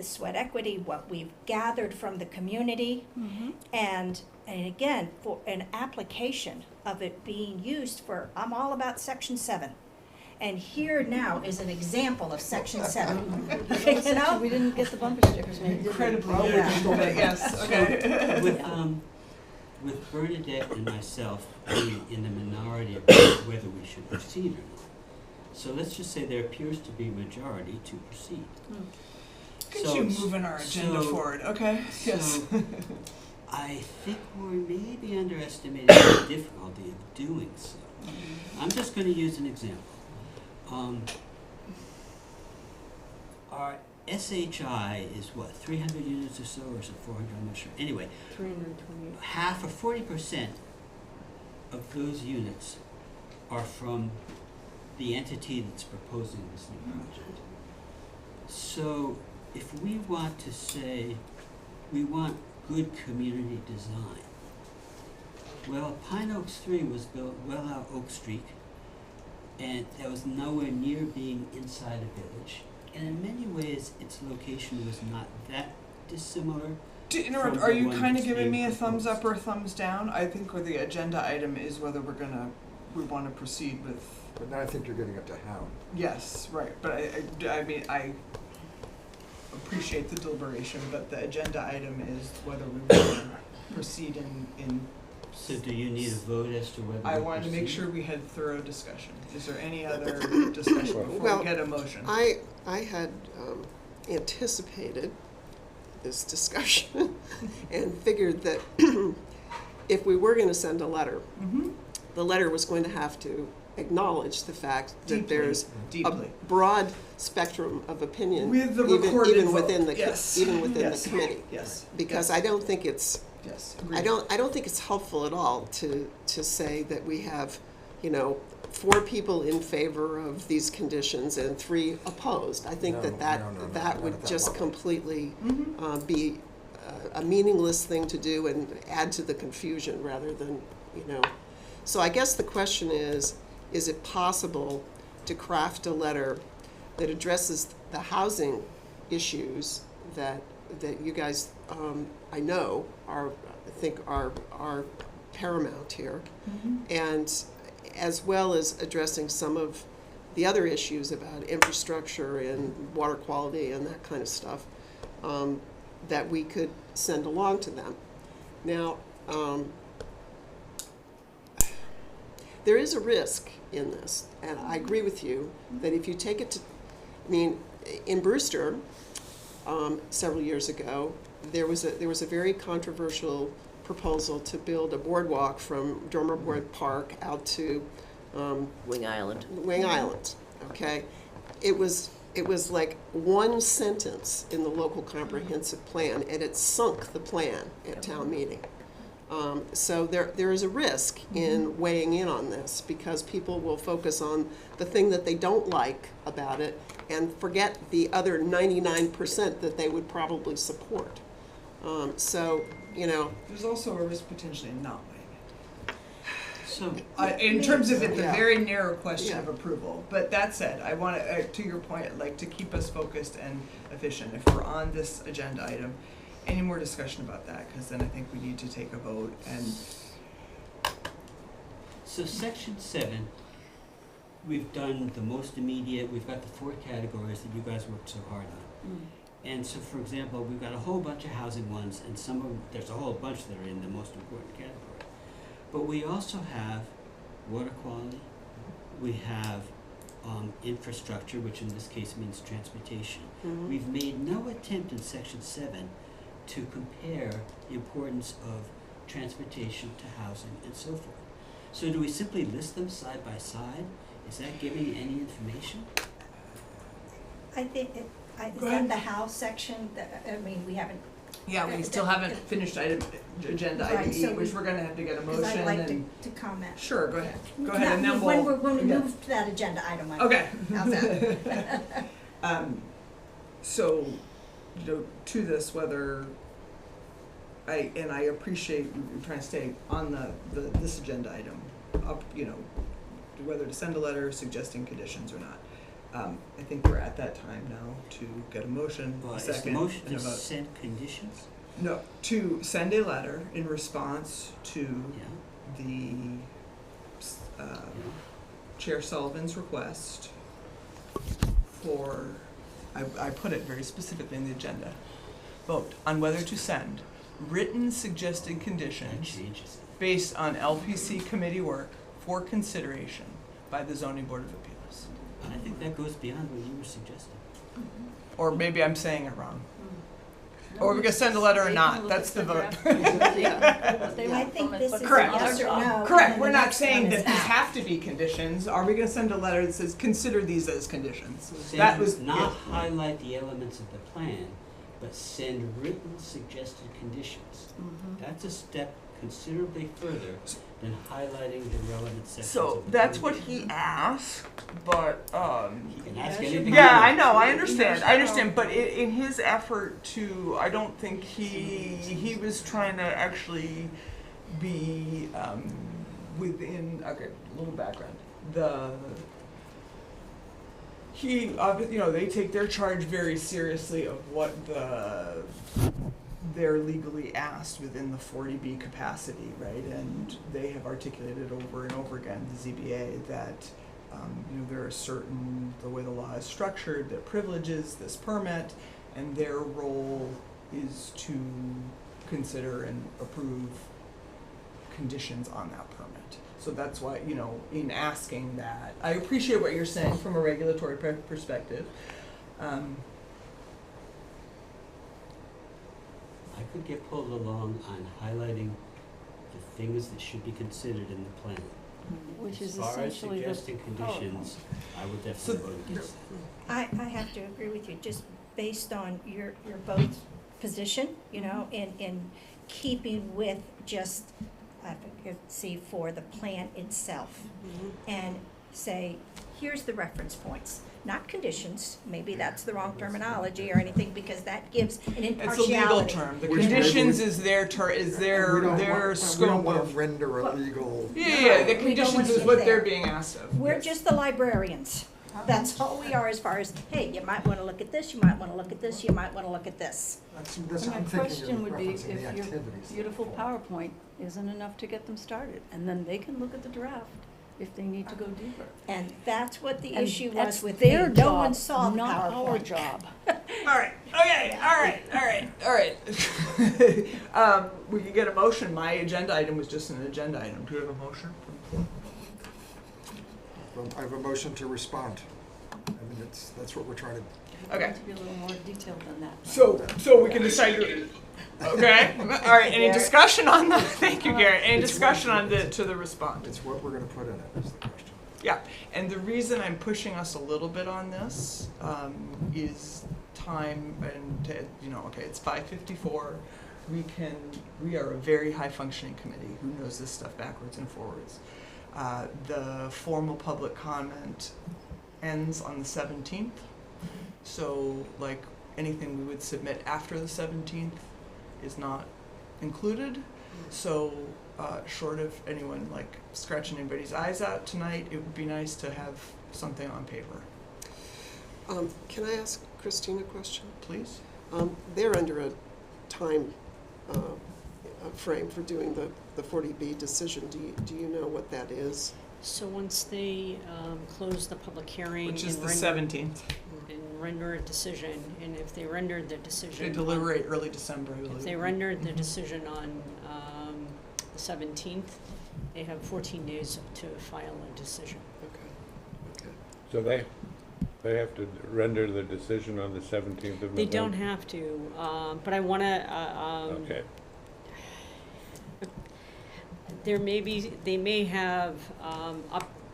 sweat equity, what we've gathered from the community, and again, for an application of it being used for, I'm all about Section 7. And here now is an example of Section 7. You know? We didn't get the bumper stickers made, did we? Incredibly, Yeah. but yes, okay. With Bernadette and myself being in the minority about whether we should proceed or not. So let's just say there appears to be majority to proceed. Could So- you moving our agenda so- forward, okay? Yes. So, I think we're maybe underestimating the difficulty of doing so. I'm just gonna use an example. Our SHI is what, 300 units or so, or is it 400, I'm not sure. Anyway, 328. half or 40% of those units are from the entity that's proposing this new project. So if we want to say we want good community design, well, Pine Oaks 3 was built well out Oak Street, and that was nowhere near being inside a village. And in many ways, its location was not that dissimilar. From Are the you one kind of that's giving being me a thumbs up proposed. or a thumbs down? I think where the agenda item is whether we want to proceed with. But now I think you're getting up to how. Yes, right. But I mean, I appreciate the deliberation, but the agenda item is whether we want to proceed in. So do you need a vote as to whether I we wanted to make proceed? sure we had thorough discussion. Is there any other discussion before Well, we get a motion? I had anticipated this discussion and figured that if we were going to send a letter, the letter was going to have to acknowledge the fact that Deeply, there's deeply. a broad spectrum of opinion, With the even, recorded even vote. within the Yes. even within Yes. the committee. Yes. Because Yes. I don't think it's Yes. I don't think it's helpful at all to say that we have, 4 people in favor of these conditions and 3 opposed. I think No, that no, that not would at that just level. completely Mm-hmm. be a meaningless thing to do and add to the confusion rather than, So I guess the question is it possible to craft a letter that addresses the housing issues that you guys, I know, are paramount here, and as well as addressing some of the other issues about infrastructure and water quality and that kind of stuff, that we could send along to them. Now, there is a risk in this, and I agree with you that if you take it to, in Brewster, several years ago, there was a very controversial proposal to build a boardwalk from Dormerwood Park out to Wing Island. Wing Island. Okay, it was like one sentence in the local comprehensive plan, and it sunk the plan at town meeting. So there is a risk in weighing in on this because people will focus on the thing that they don't like about it and forget the other 99% that they would probably support. There's also a risk potentially in not weighing it. So, in terms of it, the Yeah. very narrow question Yeah. of approval. But that said, I want to your point, I'd like to keep us focused and efficient. If we're on this agenda item, any more discussion about that? Because then I think we need to take a vote and. so section 7, we've done the most immediate, we've got the 4 categories that you guys worked so hard on. And so, for example, we've got a whole bunch of housing ones, and some of them, there's a whole bunch that are in the most important category. But we also have water quality, we have infrastructure, which in this case means transportation. We've made no attempt in section 7 to compare the importance of transportation to housing and so forth. So do we simply list them side by side? Is that giving any information? I think, is Go that ahead. the house section, I mean, we haven't, Yeah, we still haven't finished agenda item Right, E, so which we- we're gonna have to get a because motion I'd like and. to comment. Sure, go ahead. Go ahead, and then When we'll. we yeah. move to that agenda item, Okay. how's that? So, to this, whether I appreciate you trying to stay on this agenda item, up, whether to send a letter suggesting conditions or not. I think we're at that time now to get a motion, Well, a is the second, motion and a to vote. send conditions? No, to send a letter in response to Yeah, the yeah. Chair Sullivan's request for, I put it very specifically in the agenda, vote on whether to send written suggested That conditions changes it. based on LPC committee work for consideration by the zoning board of appeals. I think that goes beyond what you were suggesting. Or maybe I'm saying it wrong. Or we're gonna send a letter or not, that's the vote. I think this is a Correct. yes or no. Correct, and we're the not next saying one that is these that. have to be conditions, are we gonna send a letter that says, consider these as conditions? That was, Send, not yeah. highlight the elements of the plan, but send written suggested conditions. That's a step considerably further than highlighting the relevant sections So of the that's plan. what he asked, but, You can ask anything. yeah, you I want. know, I understand, but in his effort to, I don't think he was trying to actually be, within, okay, a little background. They take their charge very seriously of what they're legally asked within the 40B capacity, right? And they have articulated over and over again, the ZBA, that there are certain, the way the law is structured, that privileges this permit, and their role is to consider and approve conditions on that permit. So that's why, in asking that, I appreciate what you're saying from a regulatory perspective. I could get pulled along on highlighting the things that should be considered in the plan. Which is As far as essentially the suggesting conditions, I would definitely vote against that. I have to agree with you, just based on your both position, in keeping with just, advocacy for the plan itself. And say, here's the reference points, not conditions, maybe that's the wrong terminology or anything, because that gives an It's a impartiality. legal term. The Which conditions maybe- is their We don't want- scope We don't want of. to render a legal. Yeah, the We don't want conditions to is get what there. they're being asked of. We're Yes. just the librarians. That's all we are as far as, hey, you might wanna look at this, you might wanna look at this, you might wanna look at this. That's, My I'm thinking question of would be referencing the if your activities. beautiful PowerPoint isn't enough to get them started, and then they can look at the draft if they need to go deeper. And that's what the And issue that's was with their me. job, No one saw the not our PowerPoint. job. All right. Okay. All right. We could get a motion. My agenda item was just an agenda item. Do we have a motion? Well, I have a motion to respond. I mean, that's what we're trying to. Okay. To be a little more detailed than that. So we can decide. Okay. All right. Any discussion on that? Thank you, Garrett. Any discussion on the response? It's what we're going to put in it is the question. Yeah, and the reason I'm pushing us a little bit on this is time and, it's 5:54. We are a very high functioning committee who knows this stuff backwards and forwards. The formal public comment ends on the 17th. So like anything we would submit after the 17th is not included. So, short of anyone like scratching anybody's eyes out tonight, it would be nice to have something on paper. Can I ask Christine a question? Please? They're under a time frame for doing the 40B decision. Do you know what that is? So once they close the public hearing Which is and the render, 17th. and render a decision, and if they render the decision They on- deliberate early December, I believe. if they rendered the Mhm. decision on the 17th, they have 14 days to file a decision. Okay. So they have to render the decision on the 17th of November? They don't have to, but I want to. Okay. They may have,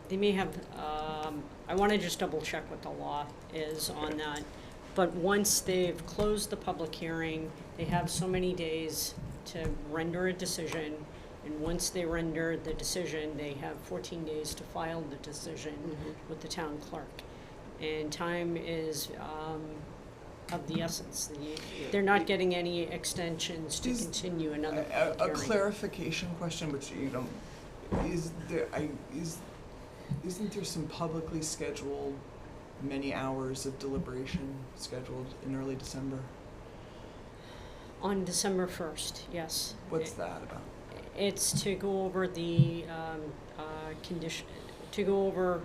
I want to just double check what the law is on that. But once they've closed the public hearing, they have so many days to render a decision. And once they render the decision, they have 14 days to file the decision with the town clerk. And time is of the essence. They're not getting any extensions to Is- continue another A public hearing. clarification question, which you don't, isn't there some publicly scheduled many hours of deliberation scheduled in early December? On December 1st, yes. What's that about? It's to go over the condition, to go over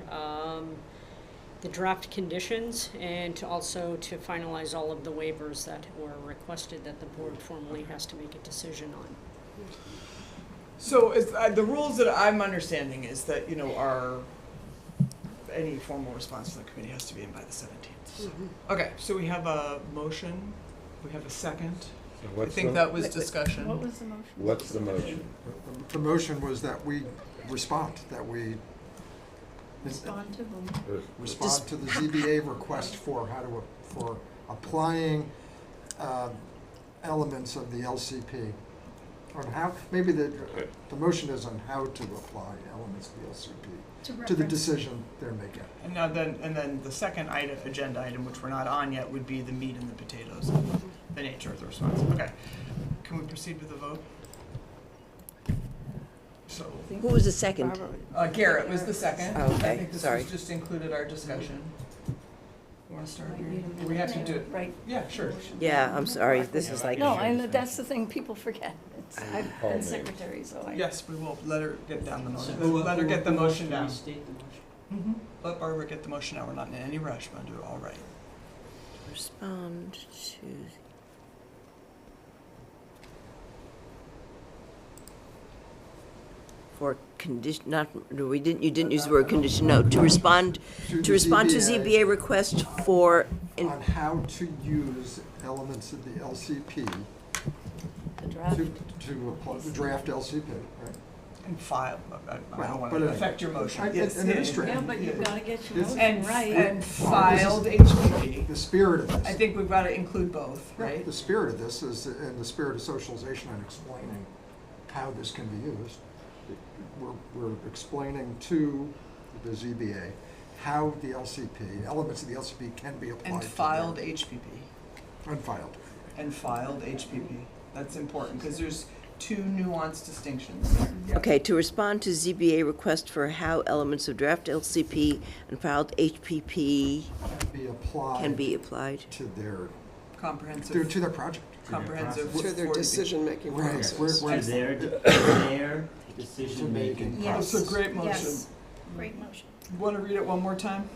the draft conditions, and to also to finalize all of the waivers that were requested that the board formally has to make a decision on. So is, the rules that I'm understanding is that, any formal response from the committee has to be in by the 17th. Okay, so we have a motion, we have a second. So I what's think the- that was discussion. What was the motion? What's the motion? The motion was that we respond, that we Respond to whom? respond to the ZBA request for for applying elements of the LCP. On how, maybe the motion is on how to apply elements of the LCP to the reference. decision they're making. And now then the second item, agenda item, which we're not on yet, would be the meat and the potatoes, the nature of the response. Okay, can we proceed with the vote? So, Who was the second? Barbara. Garrett was the second. Oh, okay, I think this sorry. was just included our discussion. You wanna start? Might Mary? need a Do we have to minute. do it? Right. Yeah, sure. Yeah, I'm sorry, this is like, No, and that's the thing, people forget. I've Call been names. secretary, so I. Yes, we will. Let her get down the motion. So, Let her get the who wants motion to down. restate the motion? Let Barbara get the motion out. We're not in any rush. We're gonna do it all right. respond to, for condition, not, no, you didn't use the word condition, no, to respond To to the respond to ZBA. ZBA request for, On how to use elements of the LCP The draft. to apply, the draft LCP, right? And file. I Well, don't want but to anyway. affect your motion. I- Yes, administrative. Yeah, but you've gotta get your It's- motion And, right. and filed HPP. The spirit of this. I think we've got to include both, right? The spirit of this is, in the spirit of socialization and explaining how this can be used. We're explaining to the ZBA how the LCP, elements of the LCP can be applied And to filed their- HPP. Unfiled. And filed HPP. That's important because there's two nuanced distinctions there. Yeah. okay, to respond to ZBA request for how elements of draft LCP and filed HPP Be applied. can be applied. To their, Comprehensive. to their project. Comprehensive. To their 40B. decision-making Right. process. We're- To their decision-making Yes. That's a great motion. Yes, great motion. Want to read it one more time?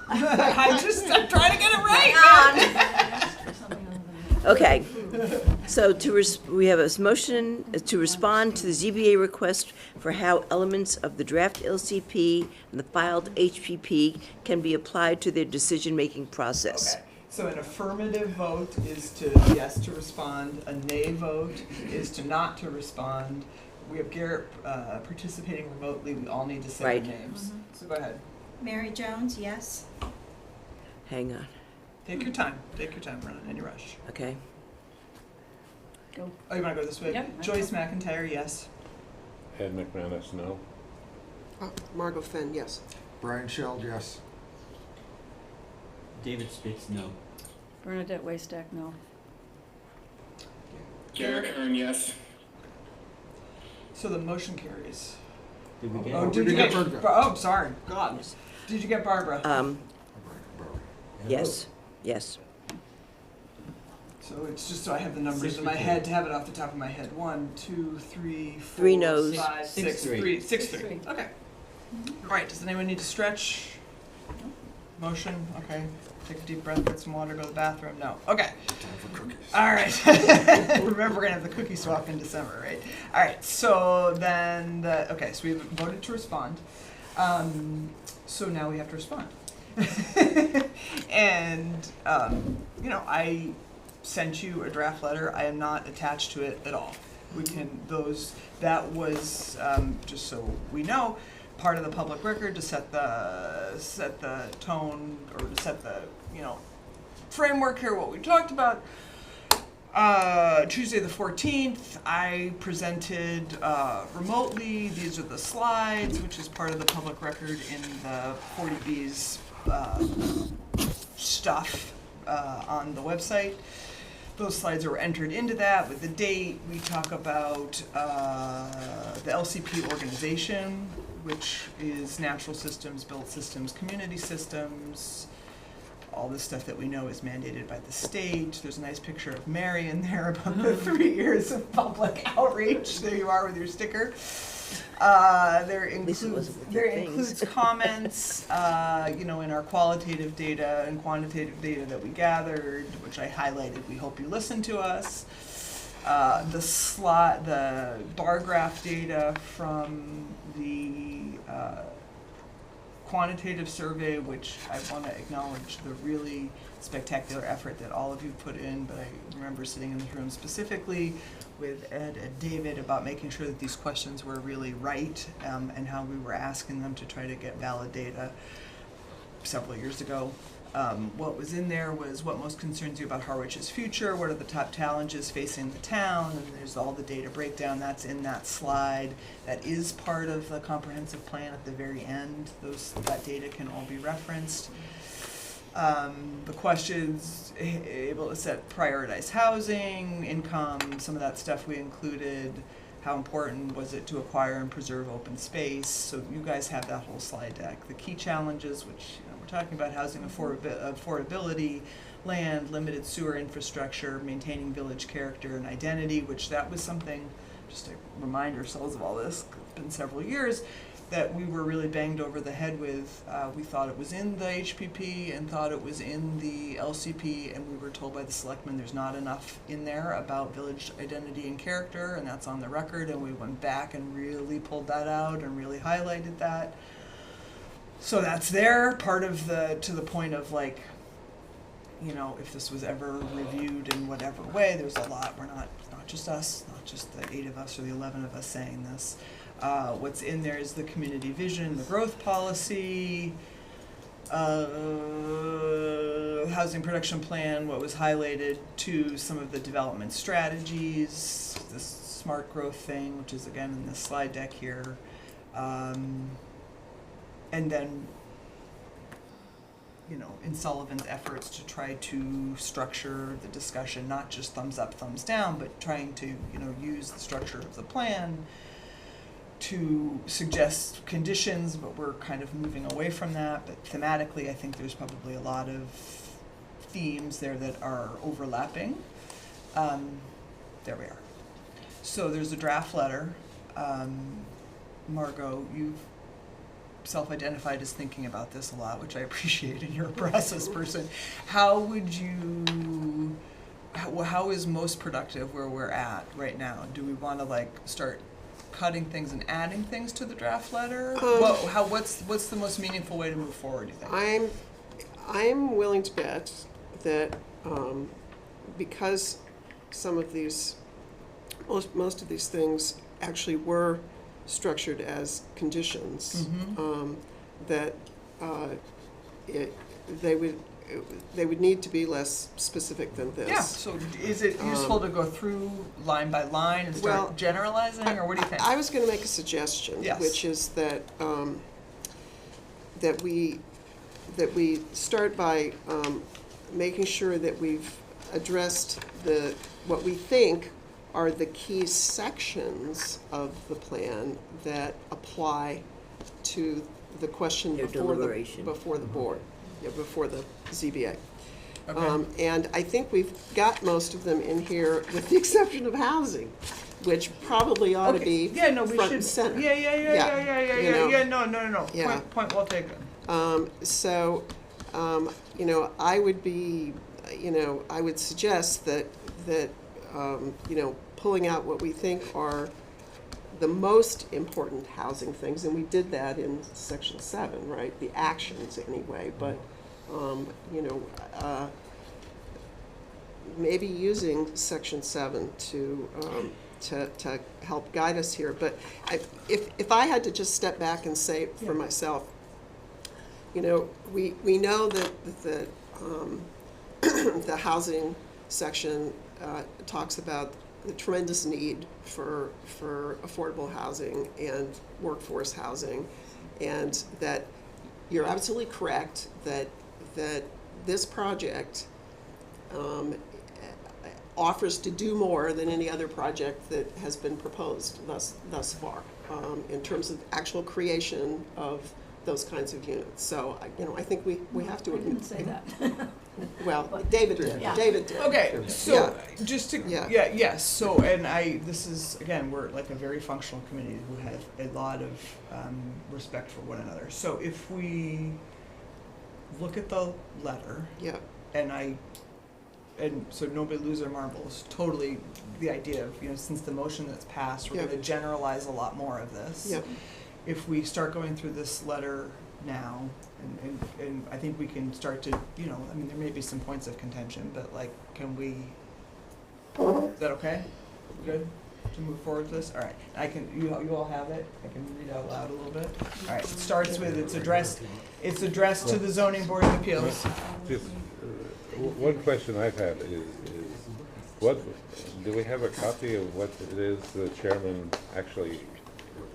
I'm trying to get it right. Okay, so we have a motion to respond to the ZBA request for how elements of the draft LCP and the filed HPP can be applied to their decision-making process. Okay, so an affirmative vote is to yes to respond, a nay vote is to not to respond. We have Garrett participating remotely, we all need to say Right. their names. So go ahead, Mary Jones, yes. Hang on, take your time, we're not in any rush. okay. Go. Oh, you wanna go this way? Yep. Joyce McIntyre, yes. Ed McManus, no? Margot Fenn, yes. Brian Sheld, yes. David Spitz, no. Bernadette Waystack, no. Aaron, yes. So the motion carries. Did we get? Oh, it? did you get, Barbara. oh, sorry, God. Did you get Barbara? Yes, yes. So it's just so I have the numbers Six in my we did. head, to have it off the top of my head. 1, 2, 3, 4, Three noes. 5, 6, 6-3. 3. 6, 3. 6-3. Okay. All right, does anyone need to stretch? Motion? Okay. Take a deep breath, get some water, go to the bathroom? No. Okay. All right. Remember, we're going to have the cookie swap in December, right? All right, so then, okay, so we voted to respond. So now we have to respond. And, you know, I sent you a draft letter. I am not attached to it at all. We can, that was, just so we know, part of the public record to set the tone, or to set the, you know, framework here, what we talked about. Tuesday the 14th, I presented remotely. These are the slides, which is part of the public record in the 40B's stuff on the website. Those slides are entered into that with the date. We talk about the LCP organization, which is natural systems, built systems, community systems, all this stuff that we know is mandated by the state. There's a nice picture of Mary in there about the 3 years of public outreach. There you are with your sticker. There least it wasn't with your includes things. comments, you know, in our qualitative data and quantitative data that we gathered, which I highlighted. We hope you listen to us. The bar graph data from the quantitative survey, which I want to acknowledge the really spectacular effort that all of you put in, but I remember sitting in the room specifically with Ed and David about making sure that these questions were really right, and how we were asking them to try to get valid data several years ago. What was in there was what most concerns you about Harwich's future, what are the top challenges facing the town, and there's all the data breakdown that's in that slide. That is part of the comprehensive plan at the very end. That data can all be referenced. The questions, able to set prioritized housing, income, some of that stuff we included. How important was it to acquire and preserve open space? So you guys have that whole slide deck. The key challenges, which we're talking about, housing affordability, land, limited sewer infrastructure, maintaining village character and identity, which that was something, just to remind ourselves of all this, it's been several years, that we were really banged over the head with. We thought it was in the HPP and thought it was in the LCP, and we were told by the selectmen there's not enough in there about village identity and character, and that's on the record, and we went back and really pulled that out and really highlighted that. So that's there, part of to the point of, like, you know, if this was ever reviewed in whatever way, there's a lot, it's not just us, not just the 8 of us or the 11 of us saying this. What's in there is the community vision, the growth policy, housing production plan, what was highlighted to some of the development strategies, this smart growth thing, which is again in this slide deck here. And then, you know, in Sullivan's efforts to try to structure the discussion, not just thumbs up, thumbs down, but trying to, you know, use the structure of the plan to suggest conditions, but we're kind of moving away from that. But thematically, I think there's probably a lot of themes there that are overlapping. There we are. So there's a draft letter. Margot, you've self-identified as thinking about this a lot, which I appreciate, and you're a process person. How is most productive where we're at right now? Do we want to, like, start cutting things and adding things to the draft letter? What's the most meaningful way to move forward, you think? I'm willing to bet that because some of these, most of these things actually were structured as conditions, that they would need to be less specific than this. Yeah, so is it useful to go through line by line and start generalizing, or what do you think? I was going to make a suggestion, Yes. which is that that we start by making sure that we've addressed what we think are the key sections of the plan that apply to the question Their before deliberation. before the board, yeah, before the ZBA. Okay. And I think we've got most of them in here, with the exception of housing, which probably ought to Okay. be Yeah, no, we front should. and center. Yeah. No. Yeah. Point well taken. So, I would be, I would suggest that, pulling out what we think are the most important housing things, and we did that in section 7, right? The actions anyway, but, maybe using section 7 to help guide us here. But if I had to just step back and say for myself, we know that the housing section talks about the tremendous need for affordable housing and workforce housing, and that you're absolutely correct that this project offers to do more than any other project that has been proposed thus far, in terms of actual creation of those kinds of units. So, I think we have to I admit. didn't say that. Well, David did, Yeah. David did. Okay, so just to Yeah. yes. So this is again, we're like a very functional committee who have a lot of respect for one another. So if we look at the letter, Yeah, and so nobody lose their marbles. Totally, the idea of since the motion that's passed, we're Yeah. going to generalize a lot more of this. yeah, If we start going through this letter now, and I think we can start to, there may be some points of contention, but like, can we, is that okay? Good to move forward with this? All right, you all have it? I can read out loud a little bit? All right, it starts with, it's addressed to the zoning board of appeals. Just, one question I've had is what, do we have a copy of what it is the chairman actually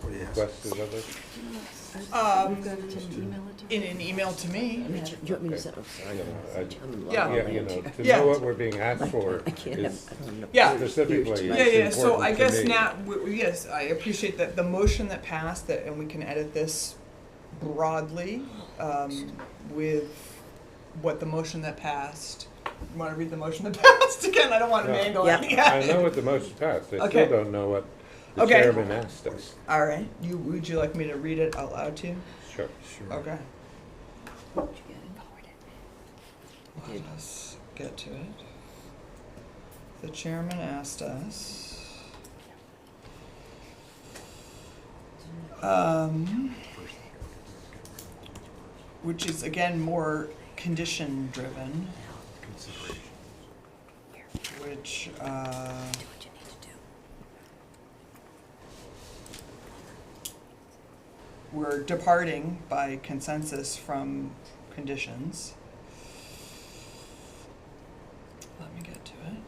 requested of us? We've got to email it to In an email to me. Do you want me to send? Oh, sorry. Yeah. To Yeah. know what we're being asked for I can't is have, I don't know. Yeah. specifically Yeah, so I important to guess me. now, yes, I appreciate that the motion that passed, and we can edit this broadly, with what the motion that passed. You want to read the motion that passed again? I don't want to No. mangle Yeah. it. I know what the motion passed, I Okay. still don't know what the Okay. chairman asked us. All right, would you like me to read it out loud to you? Sure. Okay. Did you get it? Let us get to it. The chairman asked us, which is again more condition driven, which, Do what you need to do. we're departing by consensus from conditions. Let me get to it.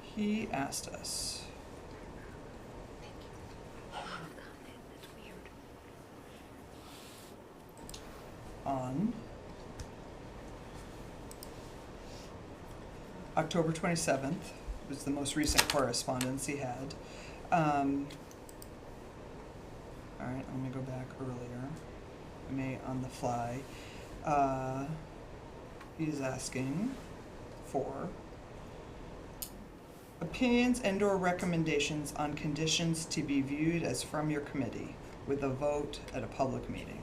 He asked us, on October 27th, was the most recent correspondence he had. All right, let me go back earlier. I may on the fly. He's asking for opinions and/or recommendations on conditions to be viewed as from your committee with a vote at a public meeting.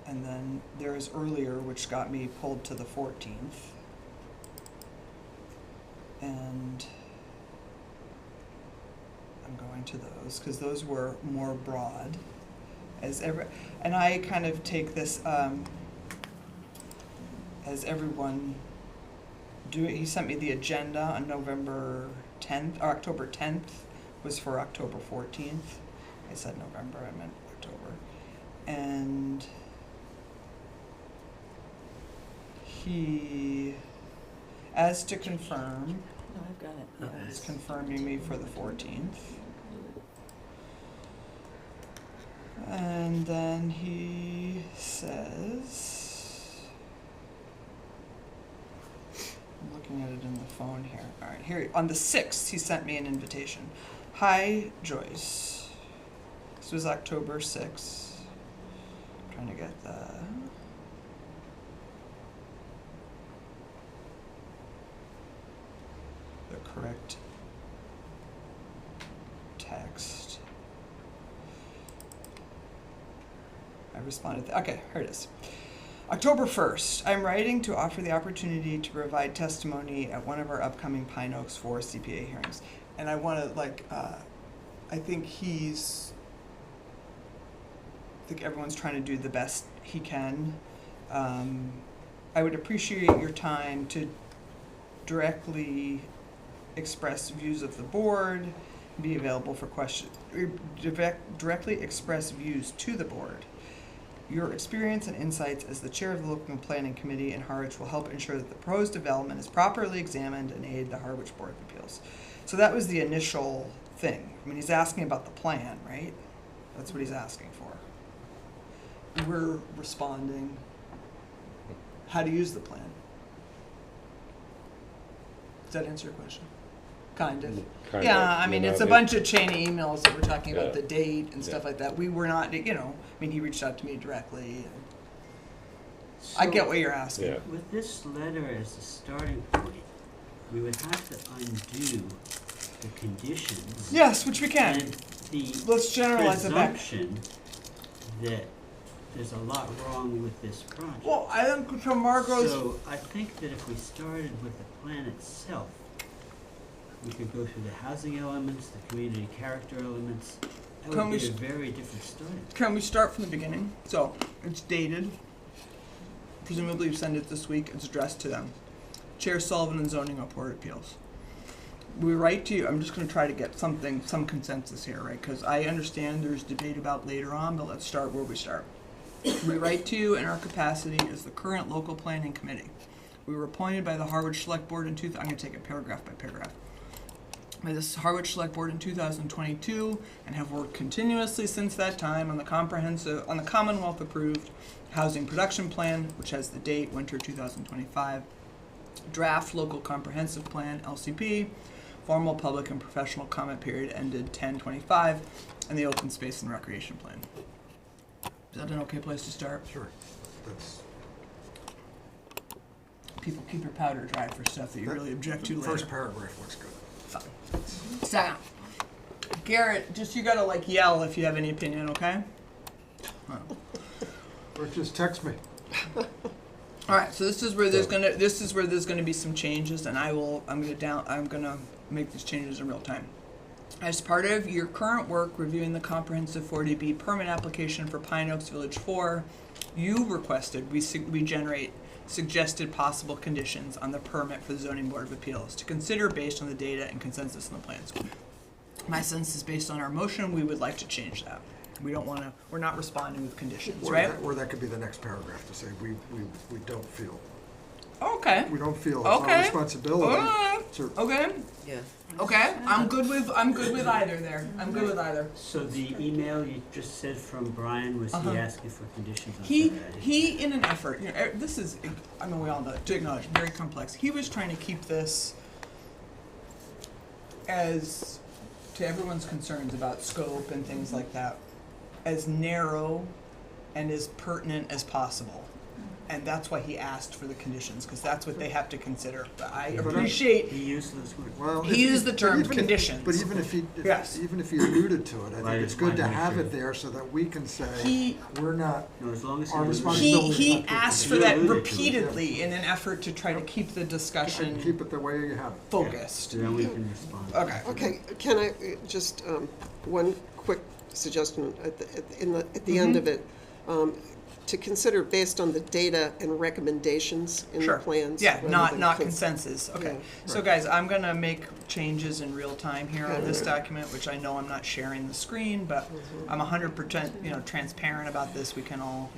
And then there's earlier, which got me pulled to the 14th. And I'm going to those, because those were more broad. And I kind of take this, as everyone do it. He sent me the agenda on November 10th, or October 10th was for October 14th. I said November, I meant October. And he, as to confirm, No, I've got it. is confirming me for the 14th. And then he he says, I'm looking at it in the phone here. All right, here, on the 6th, he sent me an invitation. Hi, Joyce. This was October 6th. I'm trying to get the correct text. I responded. Okay, here it is. October 1st, I'm writing to offer the opportunity to provide testimony at one of our upcoming Pine Oaks 4 CPA hearings. And I want to, I think everyone's trying to do the best he can. I would appreciate your time to directly express views of the board, be available for questions, directly express views to the board. Your experience and insights as the chair of the local planning committee in Harwich will help ensure that the proposed development is properly examined and aid the Harwich Board of Appeals. So that was the initial thing. I mean, he's asking about the plan, right? That's what he's asking for. We're responding how to use the plan. Does that answer your question? Kind of. Kind Yeah, of, I mean, you it's know, a bunch of chain of emails that we're talking about Yeah. the date and Yeah. stuff like that. We were not, I mean, he reached out to me directly. I get what you're asking. Yeah. With this letter as a starting point, we would have to undo the conditions. Yes, which we can. And the Let's generalize it back. presumption that there's a lot wrong with this project. Well, I think from Margot's, So I think that if we started with the plan itself, we could go through the housing elements, the community character elements. That Can would we be a s- very different starting. can we start from the beginning? So, it's dated. Presumably you send it this week. It's addressed to them. Chair Sullivan and Zoning Board of Appeals. We write to you, I'm just gonna try to get some consensus here, right? Because I understand there's debate about later on, but let's start where we start. We write to you in our capacity as the current local planning committee. We were appointed by the Harwich Select Board I'm gonna take it paragraph by paragraph. By the Harwich Select Board in 2022 and have worked continuously since that time on the Commonwealth approved housing production plan, which has the date winter 2025, draft local comprehensive plan LCP, formal public and professional comment period ended 10/25, and the open space and recreation plan. Is that an okay place to start? Sure. That's, People keep your powder dry for stuff that you really object to the later. first paragraph looks good. So, Garrett, just you gotta yell if you have any opinion, okay? Or just text me. All right, so this is where there's gonna be some changes, and I'm gonna make these changes in real time. As part of your current work reviewing the comprehensive 40B permit application for Pine Oaks Village 4, you requested we generate suggested possible conditions on the permit for the Zoning Board of Appeals to consider based on the data and consensus in the plans. My sense is based on our motion, we would like to change that. We're not responding with conditions, right? Or that could be the next paragraph to say, we don't feel. Okay. We don't feel it's our Okay. responsibility to. Okay. Yeah. Okay. I'm good with either there. I'm good with either. So the email you just said from Brian, was Uh-huh. he asking for conditions on He something? in an effort, this is, I mean, we all know, to acknowledge, very complex. He was trying to keep this as, to everyone's concerns about scope and things like that, as narrow and as pertinent as possible. And that's why he asked for the conditions, because that's what they have to consider. But I appreciate, He used those words. Well, he used the term but conditions. But even if he, Yes. even if he alluded to it, I Why- think it's good to why have make it sure? there so that we can say, He- we're not, No, as long as he Our alluded- responsibility- he asked for You that alluded to it. repeatedly in an effort to try to keep the and discussion keep it the way you have it. focused. So then we can respond. Okay. Okay, can I just, one quick suggestion at the end of it? To consider based on the data and recommendations in the Sure. plans. Yeah, rather not than consensus. Okay. Yeah. So guys, I'm gonna make changes in real time here on Okay. this document, which I know I'm not sharing the screen, but I'm 100%, transparent about this. We can all,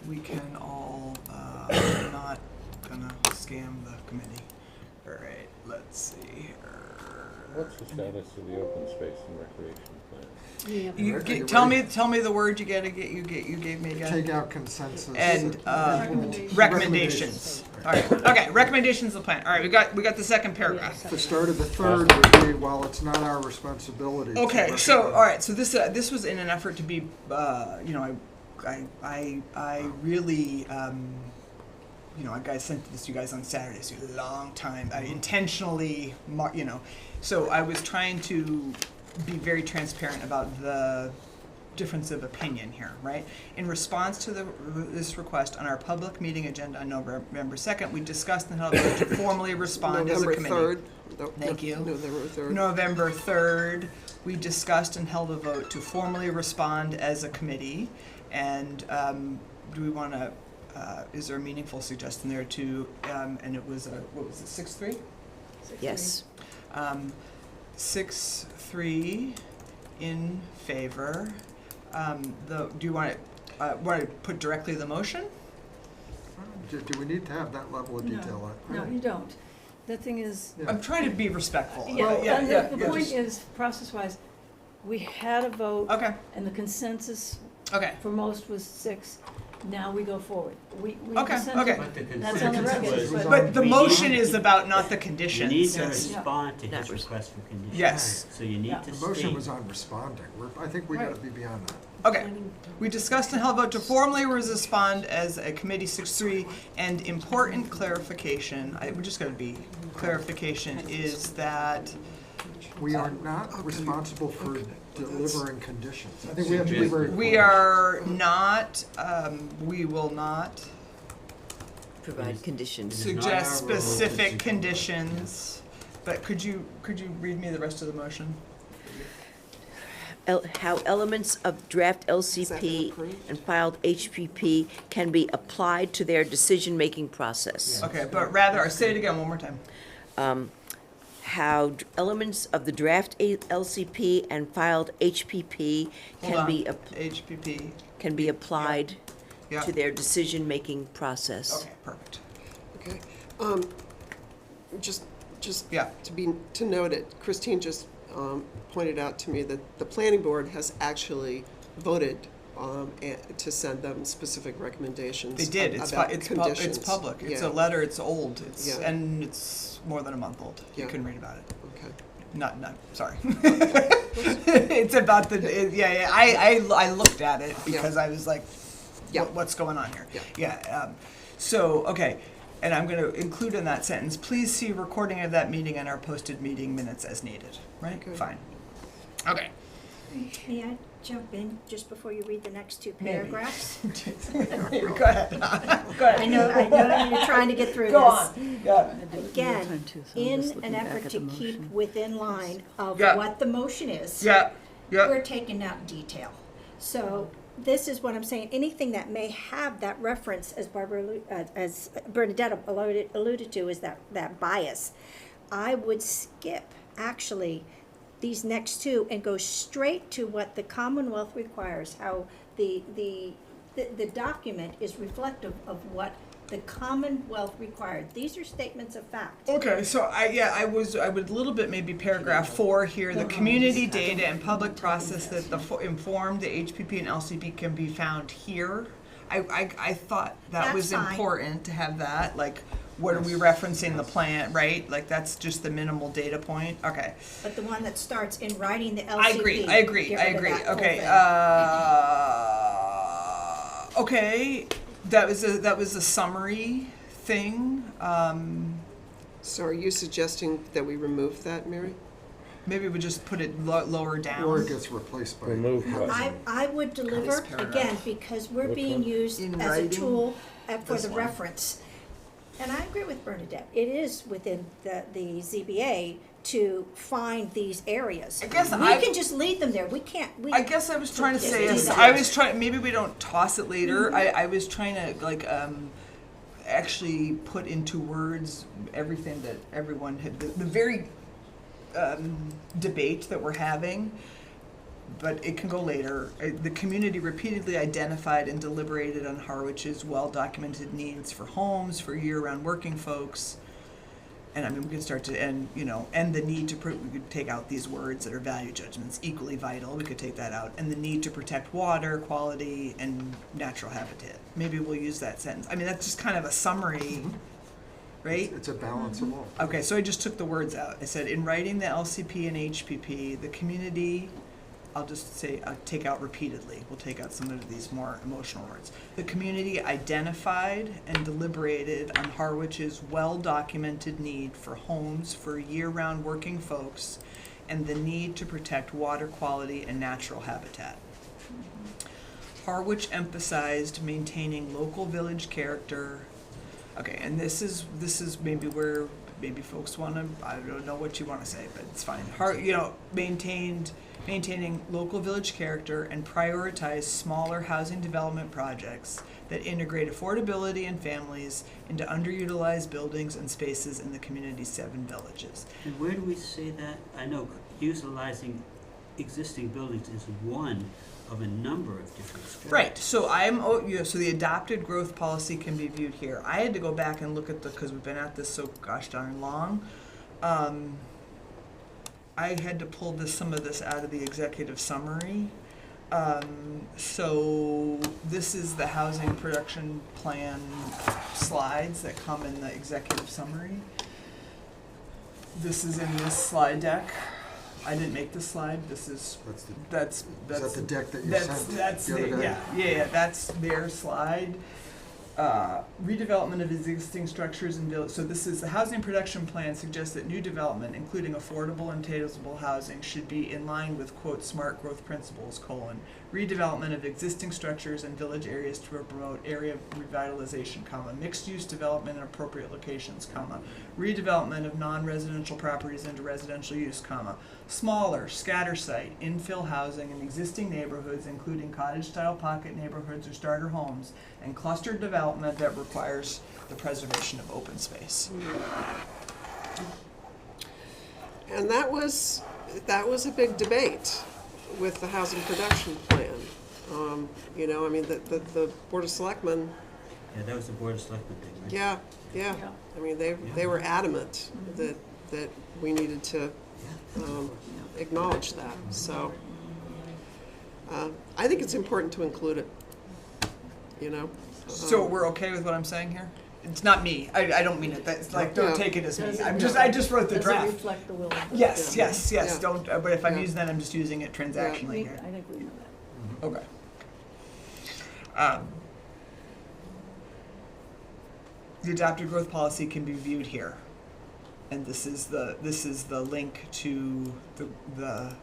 I'm not gonna scam the committee. All right, let's see here. What's the status of the open space and recreation plan? You Are you tell ready? me the word you gave me again. Take out consensus. And Recommendations. recommendations. All right. Okay. Recommendations of the plan. All right. We got the second paragraph. The start of the third would be, while it's not our responsibility. to Okay. So recommend- all right. So this was in an effort to be, I really. I sent this to you guys on Saturday, so a long time. I intentionally, so I was trying to be very transparent about the difference of opinion here, right? In response to this request, on our public meeting agenda on November 2nd, we discussed and held a vote to formally respond as a committee. November 3rd. Thank you. November 3rd. November 3rd, we discussed and held a vote to formally respond as a committee. And do we want to, is there a meaningful suggestion there to, and it was, what was it, 6-3? Yes. 6-3 in favor. Do you want to put directly the motion? Do we need to have that level of detail? No, you don't. The thing is, Yeah. I'm trying to be respectful. well, and the point just- is, process-wise, we had a vote, Okay, and the consensus okay. for most was 6. Now we go forward. We Okay, dissented. okay. But the That's on the consensus record, was, but- But the We motion need- is about not the you conditions. need to Yes. respond to Not his request for conditions. Yes. So you need Yeah. to The motion state, was on responding. I think we Right. gotta be beyond that. Okay. We discussed and held a vote to formally respond as a committee 6-3, and important clarification, we're just gonna be, clarification is that, We are not responsible for delivering conditions. I think we have to be very clear. we are not, we will not Provide conditions. It is not suggest our role to specific suggest- conditions, but could you read me the rest of the motion? How elements of draft LCP approved? and filed HPP can be applied to their decision-making process. Okay, but rather, say it again one more time. How elements of the draft LCP and filed HPP Hold can on. be, HPP, applied yeah, to their decision-making process. okay, perfect. Okay. Just Yeah. to note it, Christine just pointed out to me that the planning board has actually voted to send them specific recommendations. They did, it's about it's conditions. public, it's Yeah. a letter, it's old, Yeah. and it's more than a month old. You Yeah. can read about it. Okay. Not, sorry. It's about I looked at it because I was like, Yeah. what's going on here? Yeah. Yeah, so, okay, and I'm gonna include in that sentence, please see recording of that meeting and our posted meeting minutes as needed, right? Okay. Fine. Okay. May I jump in just before you read the next two Maybe. paragraphs? Go ahead. Go ahead. I know you're trying to get through this. Go on, yeah. Again, in an effort to keep within line of Yeah. what the motion is. Yeah, We're yeah, taking out detail. So this is what I'm saying, anything that may have that reference, as as Bernadette alluded to, is that bias. I would skip, actually, these next two and go straight to what the Commonwealth requires, how the document is reflective of what the Commonwealth required. These are statements of fact. okay, so I would a little bit maybe paragraph 4 here, the community data and public process that inform the HPP and LCP can be found here. I thought that was That's fine. important to have that, like, what are we referencing the plan, right? Like, that's just the minimal data point, okay. But the one that starts in writing the LCP. I agree, get rid of that whole okay, thing. okay, that was a summary thing, So are you suggesting that we remove that, Mary? maybe we just put it lower down. Or it gets replaced by. Remove what? I would deliver, paragraph. again, because we're Which being one? used In as a writing? tool for This the one. reference. And I agree with Bernadette, it is within the ZBA to find these areas. I guess We I- can just lead them there, we can't, I guess I was trying to Yes, say, do is- that. I was trying, maybe we don't toss it later. I was trying to, like, actually put into words everything that everyone had, the very debate that we're having, but it can go later. The community repeatedly identified and deliberated on Harwich's well-documented needs for homes, for year-round working folks, And I mean, we could start to, and, you know, and the need to, we could take out these words that are value judgments, equally vital, we could take that out. And the need to protect water, quality, and natural habitat. Maybe we'll use that sentence. I mean, that's just kind of a summary, right? It's a balance of all. Okay, so I just took the words out. I said, in writing the LCP and HPP, the community, I'll just say, take out repeatedly. We'll take out some of these more emotional words. The community identified and deliberated on Harwich's well-documented need for homes for year-round working folks and the need to protect water quality and natural habitat. Harwich emphasized maintaining local village character. Okay, and this is maybe where maybe folks want to, I don't know what you want to say, but it's fine. Maintaining local village character and prioritize smaller housing development projects that integrate affordability and families into underutilized buildings and spaces in the community's 7 villages. And where do we say that? I know utilizing existing buildings is one of a number of different strategies. Right, so so the adopted growth policy can be viewed here. I had to go back and look at because we've been at this so gosh darn long. I had to pull some of this out of the executive summary. So this is the housing production plan slides that come in the executive summary. This is in this slide deck. I didn't make the slide. This is that's Is that the deck that you sent that's the other day? yeah, that's their slide. Redevelopment of existing structures and villages. So this is the housing production plan suggests that new development, including affordable and attainable housing, should be in line with, quote, smart growth principles, redevelopment of existing structures and village areas to promote area revitalization, mixed-use development in appropriate locations, redevelopment of non-residential properties into residential use, smaller, scatter site, infill housing in existing neighborhoods, including cottage-style pocket neighborhoods or starter homes, and clustered development that requires the preservation of open space. And that was a big debate with the housing production plan. You know, I mean, the Board of Selectmen, Yeah, that was the Board of Selectmen thing, right? yeah. Yeah. I mean, they were adamant that we needed to acknowledge that, so. I think it's important to include it, you know? So we're okay with what I'm saying here? It's not me. I don't mean it. That's like, don't Yeah. take it as me. Does it- I just wrote the Does it draft. reflect the will of the board? Yes, Yeah. yes. Yeah. Don't. But if I'm Yeah. using that, I'm just using it transactionally We- here. I think we know that. Okay. The adopted growth policy can be viewed here, and this is the link to the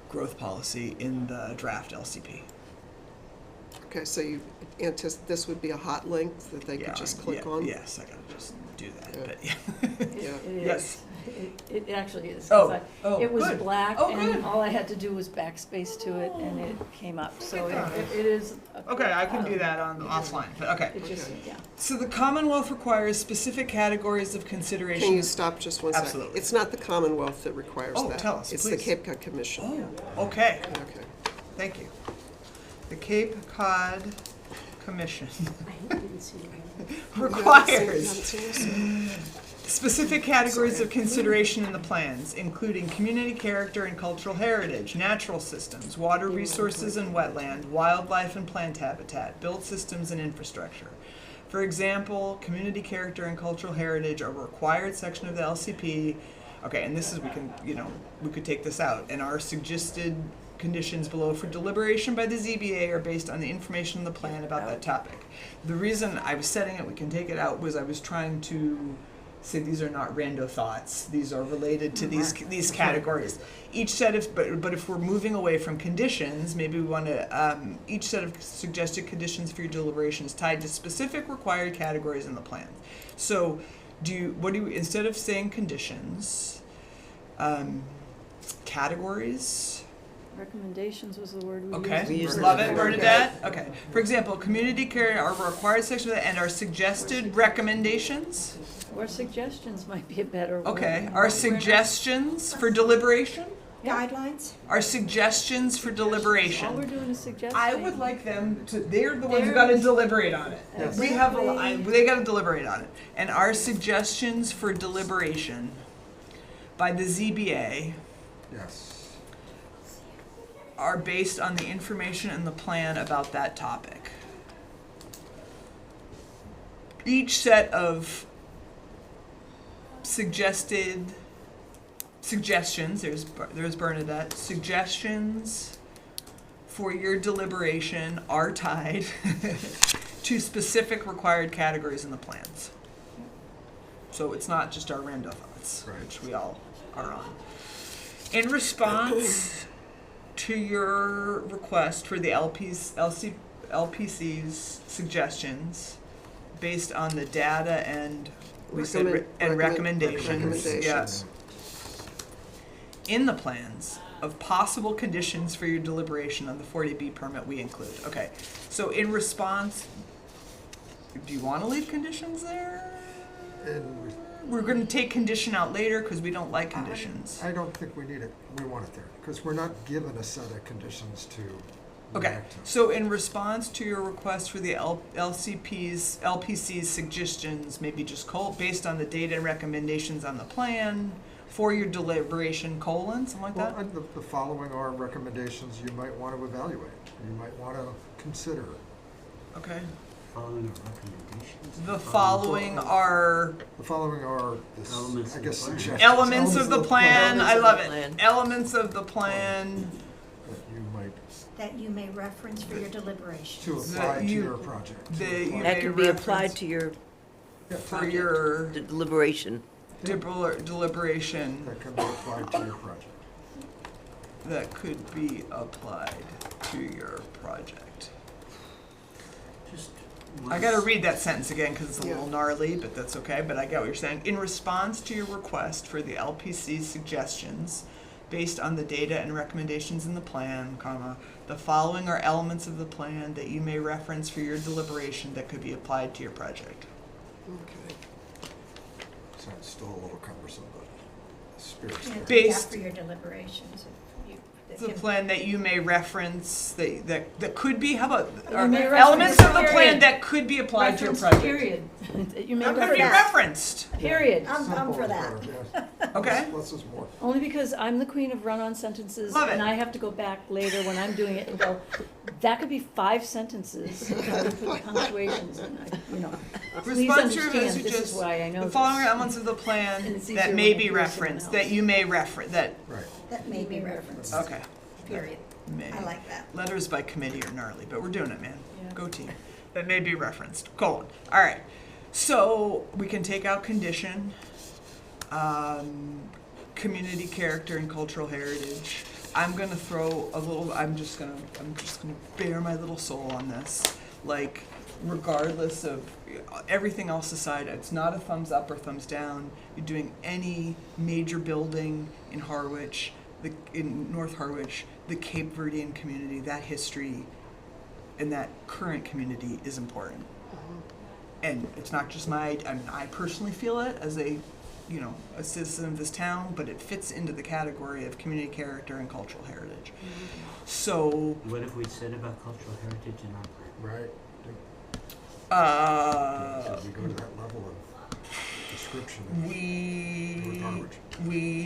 growth policy in the draft LCP. Okay, so you anticipate this would be a hot link that they could just click on? Yes, I gotta just do that. Yeah. But yeah. Yeah. It Yes. is. It actually is. 'Cause Oh, it was good. black, Oh, and good. all I had to do was backspace to it, and it came up. So Look at it is. Okay, I can do that on offline. But okay. It just, Okay. yeah. So the Commonwealth requires specific categories of consideration. Can you stop just one second? Absolutely. It's not the Commonwealth that requires Oh, that. tell us, It's the please. Cape Cod Commission. Oh, okay. Okay. Thank you. The Cape Cod Commission I didn't see it. You haven't requires seen this? specific categories of consideration in the plans, including community character and cultural heritage, natural systems, water resources and wetland, wildlife and plant habitat, built systems and infrastructure. For example, community character and cultural heritage are a required section of the LCP. Okay, and this is, we could take this out. And our suggested conditions below for deliberation by the ZBA are based on the information in the plan about that topic. The reason I was setting it, we can take it out, was I was trying to say these are not rando thoughts. These are related to these categories. Each set of, but if we're moving away from conditions, maybe we want to, each set of suggested conditions for your deliberations tied to specific required categories in the plan. So instead of saying conditions, categories? Recommendations was the word we used. Okay, We use love that. it, Bernadette. Okay, for example, community care are a required section of that, and our suggested recommendations. Or suggestions might be a better word. Okay, our suggestions for deliberation. guidelines? Are suggestions for deliberation. All we're doing is suggesting. I would like them to, they're the ones who gotta deliberate on it. Yes. We have, they gotta deliberate on it. And our suggestions for deliberation by the ZBA Yes. are based on the information in the plan about that topic. Each set of suggestions, there's Bernadette, suggestions for your deliberation are tied to specific required categories in the plans. So it's not just our random thoughts, Right. which we all are on. In response to your request for the LPC's suggestions, based on the data and we said recommendations, yes. In the plans of possible conditions for your deliberation on the 40B permit we include. Okay, so in response, do you want to leave conditions there? And We're going to take condition out later because we don't like conditions. I don't think we need it, we want it there, because we're not given a set of conditions to Okay, react to. so in response to your request for the LPC's suggestions, maybe just based on the data and recommendations on the plan, for your deliberation, something like Well, that? and the following are recommendations you might want to evaluate, you might want to consider. Okay. Following our recommendations. The following are The following are, this, Elements I of guess, the plan. suggestions. elements of the plan, I Elements of love the it. plan. Elements of the plan That you might, That you may reference for your deliberations. to That apply to you- your project. that To you apply- That may can be applied reference to your for your deliberation. deliberation That can be applied to your project. that could be applied to your project. Just I gotta read that sentence again because it's a Yeah. little gnarly, but that's okay. But I get what you're saying. In response to your request for the LPC's suggestions, based on the data and recommendations in the plan, the following are elements of the plan that you may reference for your deliberation that could be applied to your project. Okay. So it's still a little cumbersome, but the spirit's Yeah, there. Based- for your deliberations, if you, that The can- plan that you may reference that could be, how about, You may elements reference, of the plan period. that could be applied to your Reference, project. period. You may How could be reference, referenced? period. I'm Simple for as that. better, yes. Okay. Less is more. Only because I'm the queen of run-on sentences, Love it. and I have to go back later when I'm doing it and go, that could be 5 sentences, and I would put punctuations, and please Response to your understand, this is messages. why I know The following are this. elements of the And plan it's that easier may when be I hear someone referenced, that else. you may reference, that, Right. That may be referenced, okay. period. May. I like that. Letters by committee are gnarly, but we're doing it, man. Yeah. Go team. That may be referenced, All right. So we can take out condition, community character and cultural heritage. I'm gonna throw a little, I'm just gonna bare my little soul on this. Like, regardless of everything else aside, it's not a thumbs up or thumbs down. You're doing any major building in Harwich, in North Harwich, the Cape Verdean community, that history and that current community is important. And it's not just I personally feel it as a citizen of this town, but it fits into the category of community character and cultural heritage. So, What have we said about cultural heritage in our plan? Right. uh, Did we go to that level of description? North we Harwich?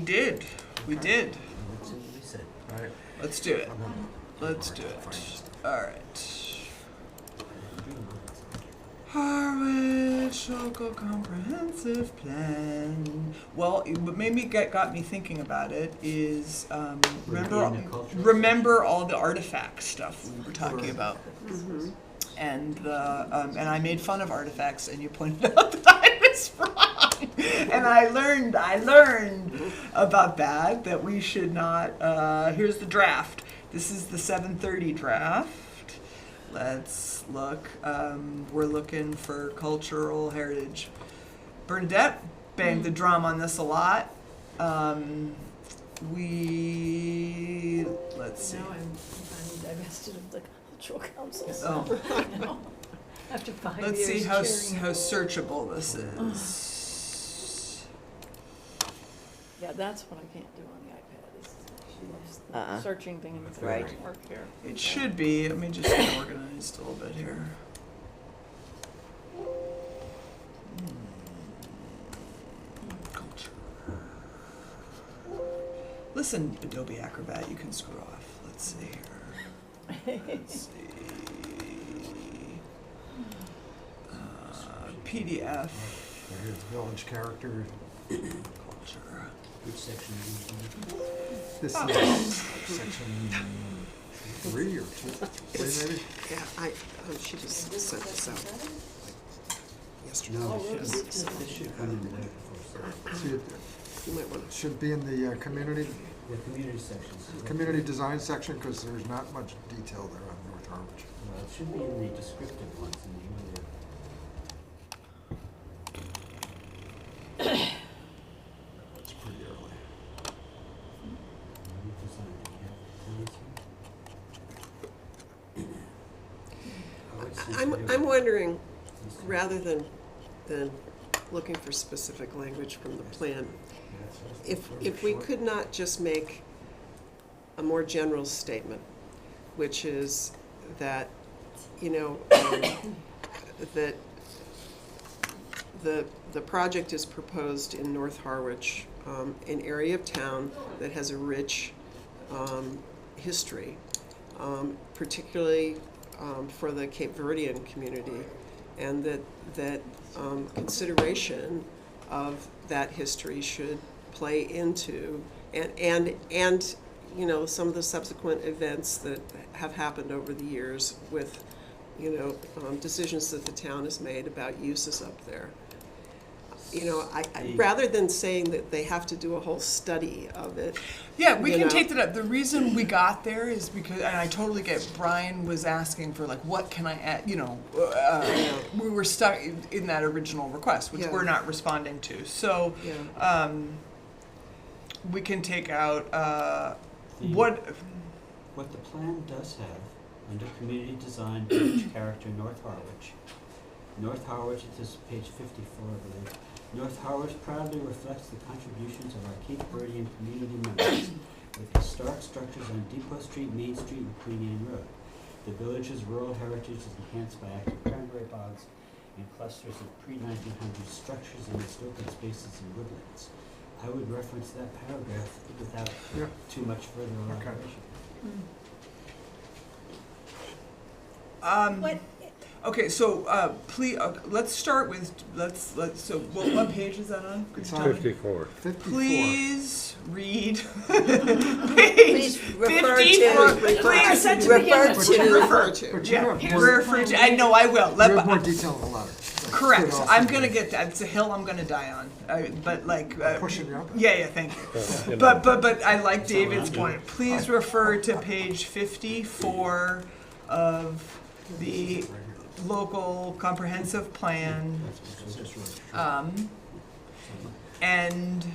did. That's what we said. Right. Let's do it. I'm not- Let's do Fine. it. All right. Harwich Local Comprehensive Plan. Well, what got me thinking about it is remember all the artifact stuff we were talking about, and and I made fun of artifacts, and you pointed out that I was wrong, and I learned about that we should not. Here's the draft. This is the 7:30 draft. Let's look. We're looking for cultural heritage. Bernadette banged the drum on this a lot. Let's see. Now I'm divested of the cultural councils. Oh, After 5 years let's see chairing how it. searchable this is. Yeah, that's what I can't do on the iPad. Is searching thing in the Right. work here. It should be. Let me just get organized a little bit here. Culture. Listen, Adobe Acrobat, you can screw off. Let's see here. Let's see. PDF. Here's village character. Culture. Which section are you This Oh. is section 3 or 2, 3 maybe? Yeah, she just sent this out yesterday. in? No, this should come in later before, See, it You might want to. should be in the community, the community sections. community design section, because there's not much detail there on North Harwich. Well, it should be in the descriptive ones in the earlier. It's pretty early. Design, do you have plans here? I'm wondering, rather than looking for specific language from the plan, if we could not just make a more general statement, which is that, that the project is proposed in North Harwich, an area of town that has a rich history, particularly for the Cape Verdean community, and that consideration of that history should play into and some of the subsequent events that have happened over the years with decisions that the town has made about uses up there. Rather than saying that they have to do a whole study of it. Yeah, we You can know. take that up. The reason we got there is because, and I totally get, Brian was asking for like, what can I add, we were stuck in that original request, which Yeah. we're not responding to. So, Yeah. we can take out, What the plan does have, under community design, village character, North Harwich, it is page 54, I believe. North Harwich proudly reflects the contributions of our Cape Verdean community members with historic structures on Depot Street, Main Street, and Queen Anne Road. The village's rural heritage is enhanced by active cranberry bogs and clusters of pre-1900 structures in its open spaces and woodlands. I would reference that paragraph without Yeah. too much further elaboration. What, okay, so, please, let's start with, so what page is that on? Could you It's tell on me? 54. 54. Please read Please page refer 54. to, Please refer But to, you Refer have, to. but you Yeah, have more, refer to, I know I will. you Let- have more detail in the letter. That Correct. could also I'm be- gonna get that. It's a hill I'm gonna die on. But like, Pushing you up. yeah, thank you. You know, But I like That's all David's I'm point. Please refer to page 54 of the local comprehensive plan. And,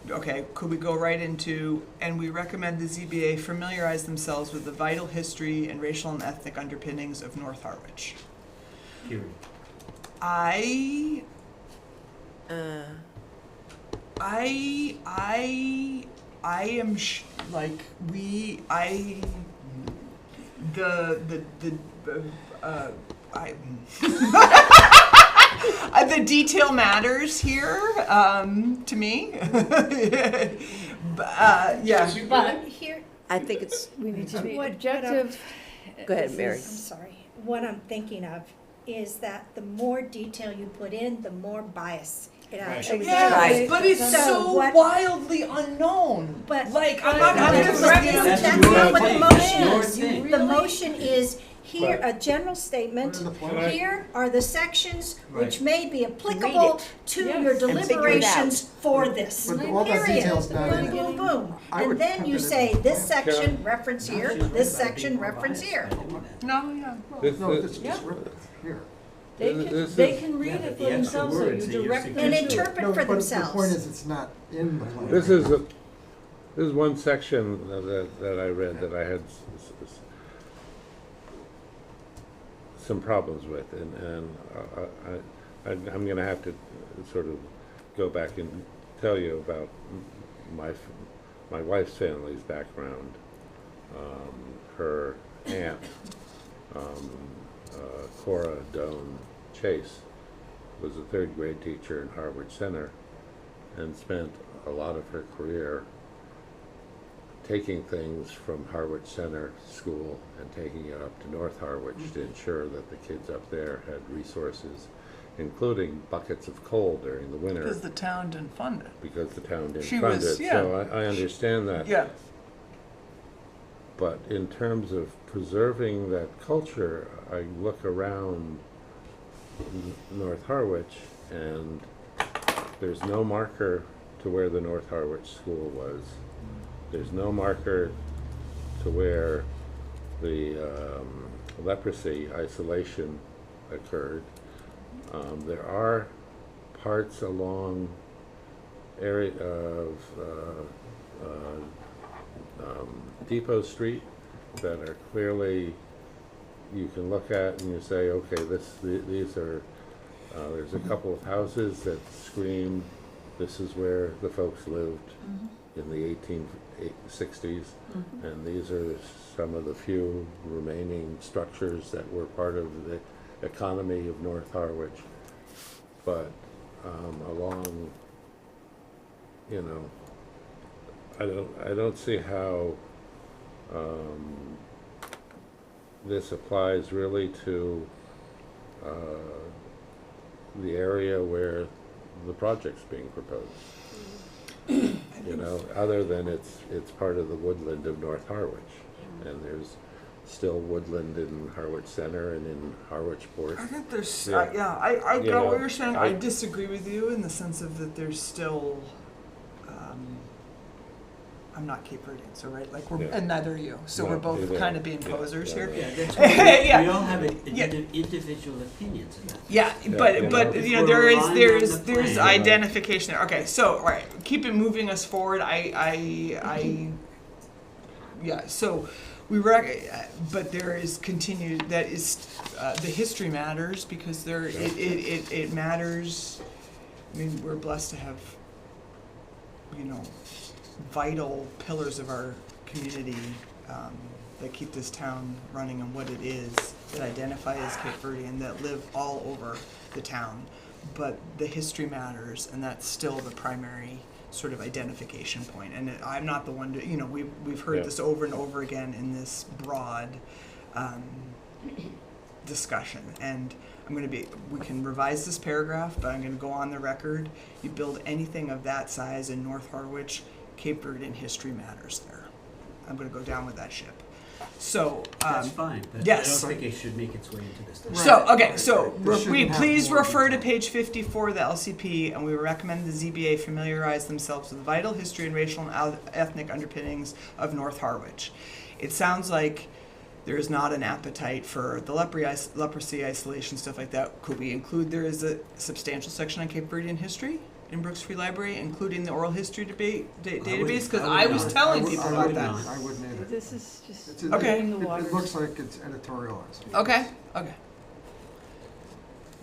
okay, could we go right into, and we recommend the ZBA familiarize themselves with the vital history and racial and ethnic underpinnings of North Harwich. Period. I am like the detail matters here to me. Yeah. but here, I think it's, We need to be What- objective. go ahead, Mary. I'm sorry, what I'm thinking of is that the more detail you put in, the more bias it actually Yes, Right. but it's So so what- wildly unknown. But- like, I'm not But gonna that's say not that. what the thing. motion That's your is. thing. The motion is, here, Right. a general statement, Put it in the plan. here are the sections which Right. may be applicable to Yes. your And figure it out. deliberations for this. But all that Period. detail's not Boom, in it. boom, boom. I And would then put you it in say, the this plan. section, reference Now here, she's right this about section, being more reference biased. here. I didn't know that. No, yeah. This, No, this, it's Yeah. written here. They can read Yeah, it but for the extra themselves, so words you that you're direct them And to it. interpret No, for but the point themselves. is, it's not in the plan. this is one section that I read that I had some problems with, and I'm going to have to sort of go back and tell you about my wife's family's background, her aunt, Cora Doan Chase, was a third grade teacher in Harwich Center and spent a lot of her career taking things from Harwich Center School and taking it up to North Harwich to ensure that the kids up there had resources, including buckets of coal during the winter. Because the town didn't fund it. Because the town didn't She fund was- it. yeah. So I understand that. Yeah. But in terms of preserving that culture, I look around North Harwich and there's no marker to where the North Harwich School was. There's no marker to where the leprosy isolation occurred. There are parts along area of Depot Street that are clearly, you can look at and you say, okay, these are, there's a couple of houses that scream, this is where the folks lived in the 1860s, and these are some of the few remaining structures that were part of the economy of North Harwich. But along, you know, I don't see how this applies really to the area where the project's being proposed. You know, other than it's part of the woodland of North Harwich, and there's still woodland in Harwich Center and in Harwich Port. I think there's, Yeah. I You get know, what you're saying. I I- disagree with you in the sense of that there's still, I'm not Cape Verdean, so right, like we're, Yeah. and neither are you, so No, we're both neither. kind of being Yeah, posers yeah, here. right. Yeah, that's what Yeah. we all have Yeah. individual opinions of that. Yeah, Yeah, but you but know. you know If there we're is relying there's on the there's plan. identification there. Okay, so all right, keep it moving us forward. Yeah. So we but there is continued. That is the history matters because it matters. I mean, we're blessed to have, you know, vital pillars of our community that keep this town running and what it is, that identify as Cape Verdean, that live all over the town. But the history matters, and that's still the primary sort of identification point. And I'm not the one to, you know, we've heard Yeah. this over and over again in this broad discussion. And we can revise this paragraph, but I'm going to go on the record. You build anything of that size in North Harwich, Cape Verdean history matters there. I'm going to go down with that ship. So, That's fine, but yes. I don't think it should make its way into this. document. So, okay, so This we shouldn't have please more refer to detail. page 54 of the LCP, and we recommend the ZBA familiarize themselves with the vital history and racial and ethnic underpinnings of North Harwich. It sounds like there is not an appetite for the leprosy isolation, stuff like that. Could we include there is a substantial section on Cape Verdean history in Brooks Free Library, including the oral history database? Because I was telling people about that. I wouldn't either. This is just It's- Okay. in the It waters. looks like it's editorialized. Okay.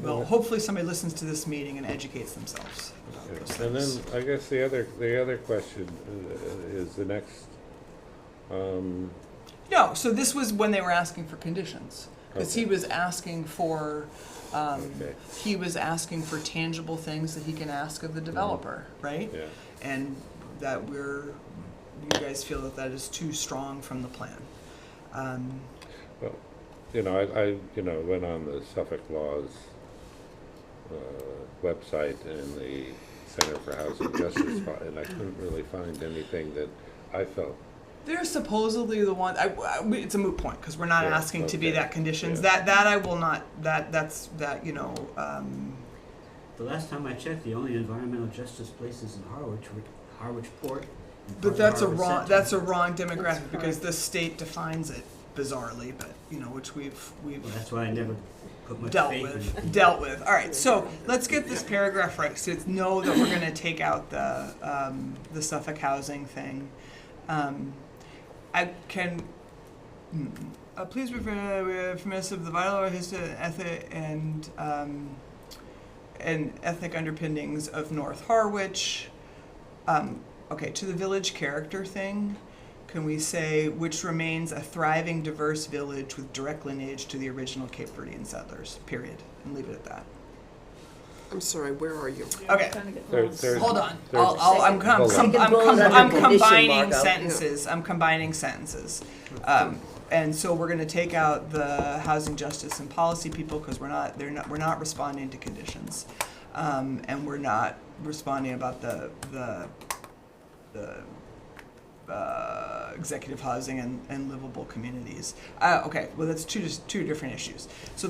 Well, hopefully somebody listens to this meeting and educates themselves about those And then things. I guess the other question is the next. No, so this was when they were asking for conditions, because he Okay. was asking for, Okay. he was asking for tangible things that he can ask of the developer, right? Yeah. And that you guys feel that that is too strong from the plan. Well, you know, I went on the Suffolk Laws website and the Center for Housing Justice, and I couldn't really find anything that I felt. They're supposedly the one. It's a moot point because we're not Yeah, asking to be okay. that conditions. Yeah. That I will not. You know. The last time I checked, the only environmental justice places in Harwich were Harwich Port and But part of that's a Harwich wrong. Center. That's a wrong demographic That's because correct. the state defines it bizarrely. But you know, which we've Well, that's why I never put much dealt faith with. in. Dealt with. All right. So let's get this paragraph right. So it's know that we're going to take out the Suffolk housing thing. I can. Please be permissive of the vital history, ethic, and ethnic underpinnings of North Harwich. okay, to the village character thing, can we say, which remains a thriving, diverse village with direct lineage to the original Cape Verdean settlers, period, and leave it at that. I'm sorry, where are you? Okay. Third- Hold on. third- I'm Second bullet under I'm condition, combining Margo. sentences. I'm combining sentences. And so we're going to take out the housing justice and policy people because we're not responding to conditions, and we're not responding about the executive housing and livable communities. Okay, well that's two different issues. So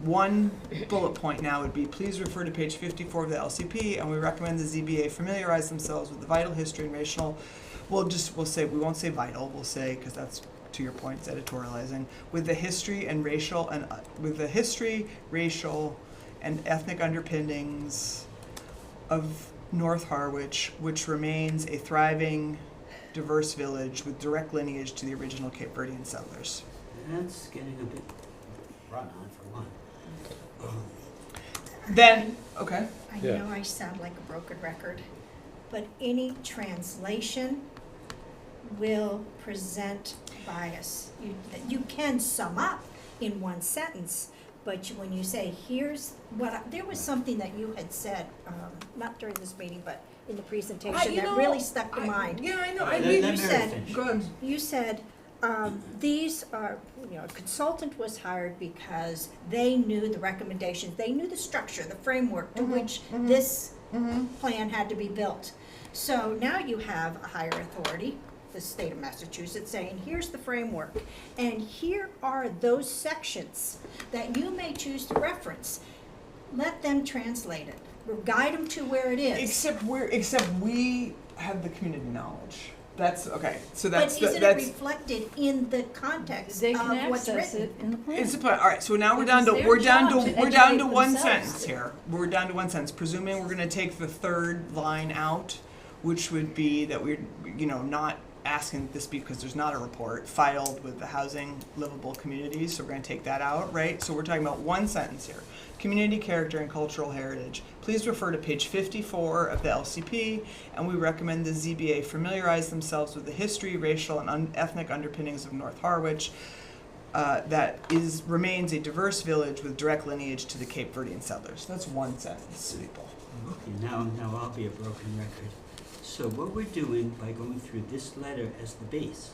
one bullet point now would be, please refer to page 54 of the LCP, and we recommend the ZBA familiarize themselves with the vital history and racial. We won't say vital. We'll say, because that's, to your point, it's editorializing, with the history and racial and ethnic underpinnings of North Harwich, which remains a thriving, diverse village with direct lineage to the original Cape Verdean settlers. That's getting a bit run on for one. Then, okay. I Yeah. know I sound like a broken record, but any translation will present bias. You can sum up in one sentence, but when you say, here's there was something that you had said, not during this meeting, but in the presentation that really stuck to mind. Yeah, I know. Let you Mary said- finish. Go ahead. You said, these are, a consultant was hired because they knew the recommendations, they knew the structure, the framework to which this plan had to be built. So now you have a higher authority, the state of Massachusetts, saying, here's the framework, and here are those sections that you may choose to reference. Let them translate it, or guide them to where it is. Except we have the community knowledge. That's okay. So But that's isn't it that's. reflected in the context They can of what's access written? it in the plan. It's a plan. All right, so now we're It down is to their we're down job to to we're down to educate one themselves. sentence here. We're down to one sentence. Presuming we're going to take the third line out, which would be that we're not asking this because there's not a report filed with the housing livable communities, so we're going to take that out, right? So we're talking about one sentence here. Community character and cultural heritage. Please refer to page 54 of the LCP, and we recommend the ZBA familiarize themselves with the history, racial, and ethnic underpinnings of North Harwich. That remains a diverse village with direct lineage to the Cape Verdean settlers. That's one sentence, people. Okay, now I'll be a broken record. So what we're doing by going through this letter as the base,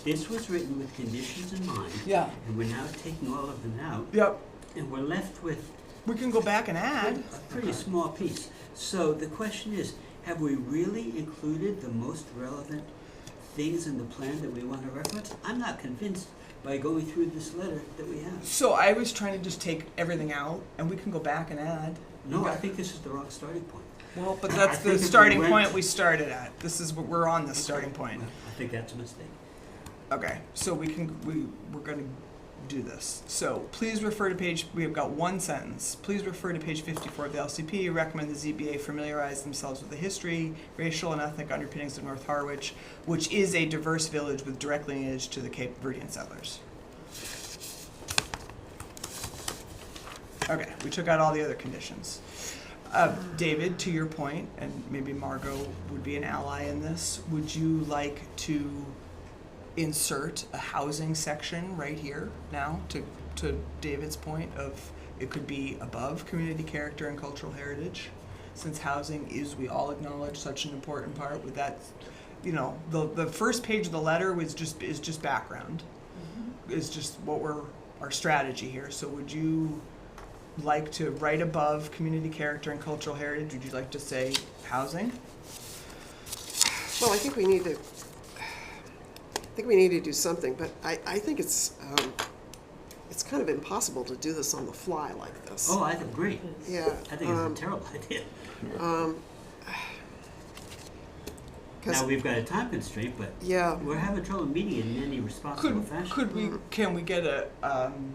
this was written with conditions in mind, Yeah. and we're now taking all of them out, Yep. and we're left with We can go back and add. a pretty small piece. So the question is, have we really included the most relevant things in the plan that we want to reference? I'm not convinced by going through this letter that we have. So I was trying to just take everything out, and we can go back and add. No, I think this is the wrong starting point. Well, but I that's think the if we starting went- point we started at. This is what we're on, the starting point. Well, I think that's a mistake. Okay, so we're gonna do this. So please refer to we have got one sentence. Please refer to page 54 of the LCP. Recommend the ZBA familiarize themselves with the history, racial, and ethnic underpinnings of North Harwich, which is a diverse village with direct lineage to the Cape Verdean settlers. Okay, we took out all the other conditions. David, to your point, and maybe Margo would be an ally in this, would you like to insert a housing section right here now to David's point of it could be above community character and cultural heritage, since housing is, we all acknowledge, such an important part with that, the first page of the letter is just background, is just our strategy here. So would you like to write above community character and cultural heritage, would you like to say housing? Well, I think we need to do something, but I think it's kind of impossible to do this on the fly like this. Oh, I agree. Yeah. I think it's a terrible idea. 'Cause- Now, we've got a time constraint, but Yeah. we're having trouble meeting it in any responsible fashion. Can we get I'm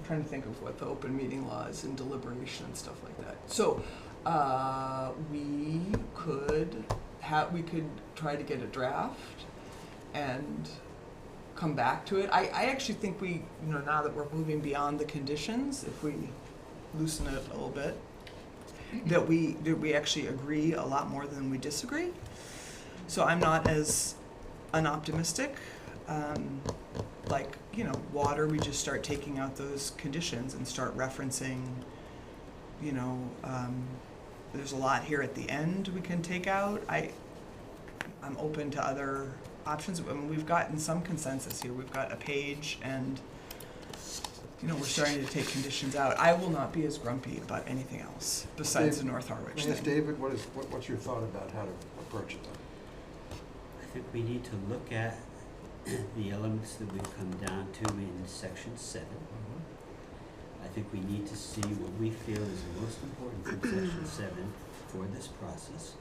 trying to think of what the open meeting law is and deliberation and stuff like that. So, we could try to get a draft and come back to it. I actually think now that we're moving beyond the conditions, if we loosen it a little bit, that we actually agree a lot more than we disagree. So I'm not as unoptimistic. Like, you know, water, we just start taking out those conditions and start referencing, you know, there's a lot here at the end we can take out. I'm open to other options. I mean, we've gotten some consensus here. We've got a page and, you know, we're starting to take conditions out. I will not be as grumpy about anything else besides the North Harwich Yes, thing. David, what's your thought about how to approach it then? I think we need to look at the elements that we've come down to in section 7. I think we need to see what we feel is the most important from section 7 for this process.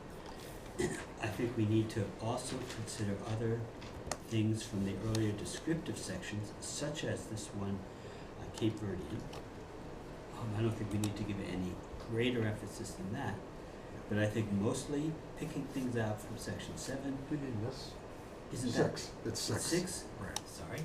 I think we need to also consider other things from the earlier descriptive sections, such as this one, Cape Verdean. I don't think we need to give it any greater emphasis than that, but I think mostly picking things out from section 7. We need this. Isn't that? 6. It's 6. 6? Right. Sorry.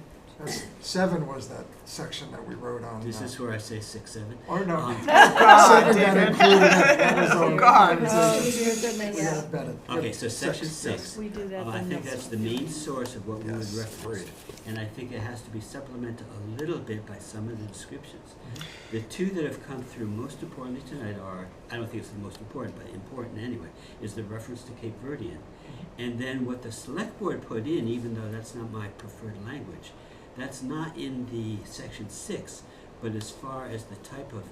7 was that section that we wrote on. Is this where I say 6, 7? Oh, no. God, 7 that included that was Oh, on God. organization. We got it better. Okay, so section 6. We do that I then think next that's the one. main source of what we would Yes, reference. agreed. And I think it has to be supplemented a little bit by some of the descriptions. The two that have come through most importantly tonight are, I don't think it's the most important, but important anyway, is the reference to Cape Verdean. And then what the select board put in, even though that's not my preferred language, that's not in the section 6, but as far as the type of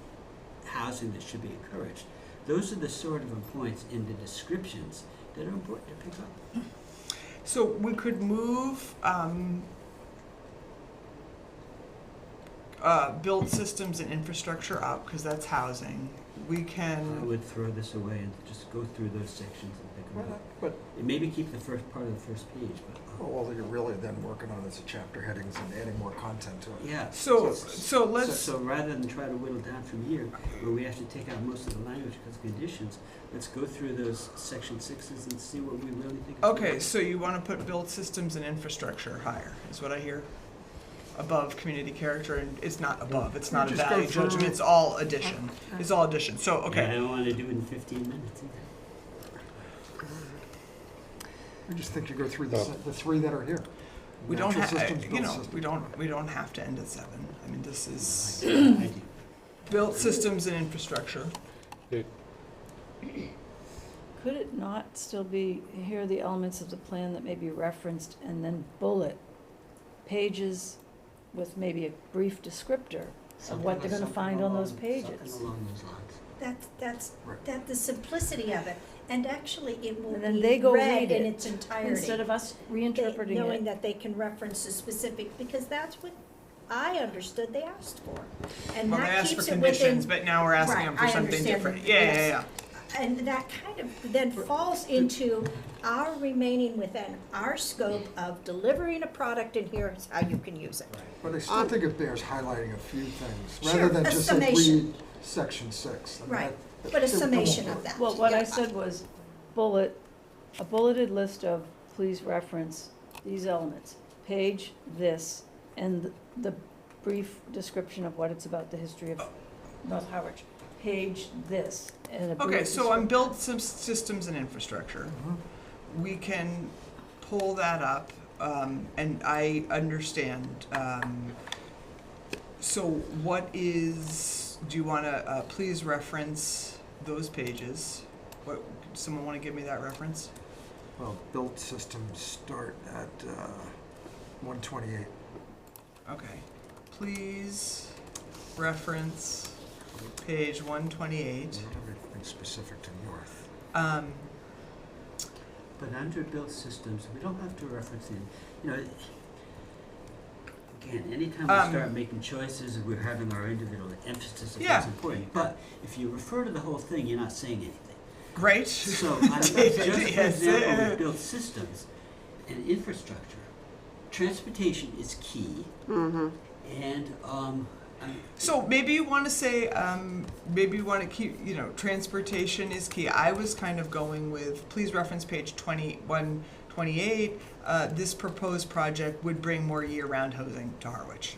housing that should be encouraged, those are the sort of points in the descriptions that are important to pick up. So we could move build systems and infrastructure up, because that's housing. We I can, would throw this away and just go through those sections and pick them up. But, And maybe keep the first part of the first page, but, all you're really then working on is the chapter headings and adding more content to it. yeah. so So, let's, so rather than try to whittle down from here, where we have to take out most of the language because of conditions, let's go through those section 6s and see what we really think is okay, important. so you want to put build systems and infrastructure higher, is what I hear? Above community character, and it's not above, it's not a Just go value through- judgment, it's all addition. It's all addition, so, And I okay. don't want to do it in 15 minutes either. I just think you go through Well- the 3 that are here. We don't Natural have, systems, you built know, systems. we don't have to end at 7. I mean, this is I do. built systems and infrastructure. Could it not still be, here are the elements of the plan that may be referenced, and then bullet pages with maybe a brief descriptor of what they're gonna find on those pages? Something along those lines. That's Right. the simplicity of it, and actually it will And then they be go read read in it, its entirety. Instead of us reinterpreting Knowing it. that they can reference a specific, because that's what I understood they asked for. And Well, they that asked for keeps it conditions, within, but now we're asking Right, them for I something understand different. that, Yeah, yes. yeah, yeah. and that kind of then falls into our remaining within our scope of delivering a product, and here's how you can use it. But I still think it bears highlighting a few things, rather Sure, than a just say summation. read section 6. I mean, Right, that- but a it won't summation work. of that. Well, what I Yeah. said was a bulleted list of, please reference these elements. Page this, and the brief description of what it's about, the history of North Harwich. Page this, and a brief Okay, so on description. build some systems and infrastructure, we can pull that up, and I understand. So what is, do you want to please reference those pages? What, someone want to give me that reference? Well, built systems start at 128. Okay. Please reference page 128. We don't have anything specific to North. But under built systems, we don't have to reference in, you know, again, anytime we start making choices, we're having our individual emphasis of Yeah. what's important. But if you refer to the whole thing, you're not saying anything. Great. So, just for Yes. example, with built systems and infrastructure, transportation is key. And, So maybe you want to say, maybe you want to keep, you know, transportation is key. I was kind of going with, please reference page 128. This proposed project would bring more year-round housing to Harwich.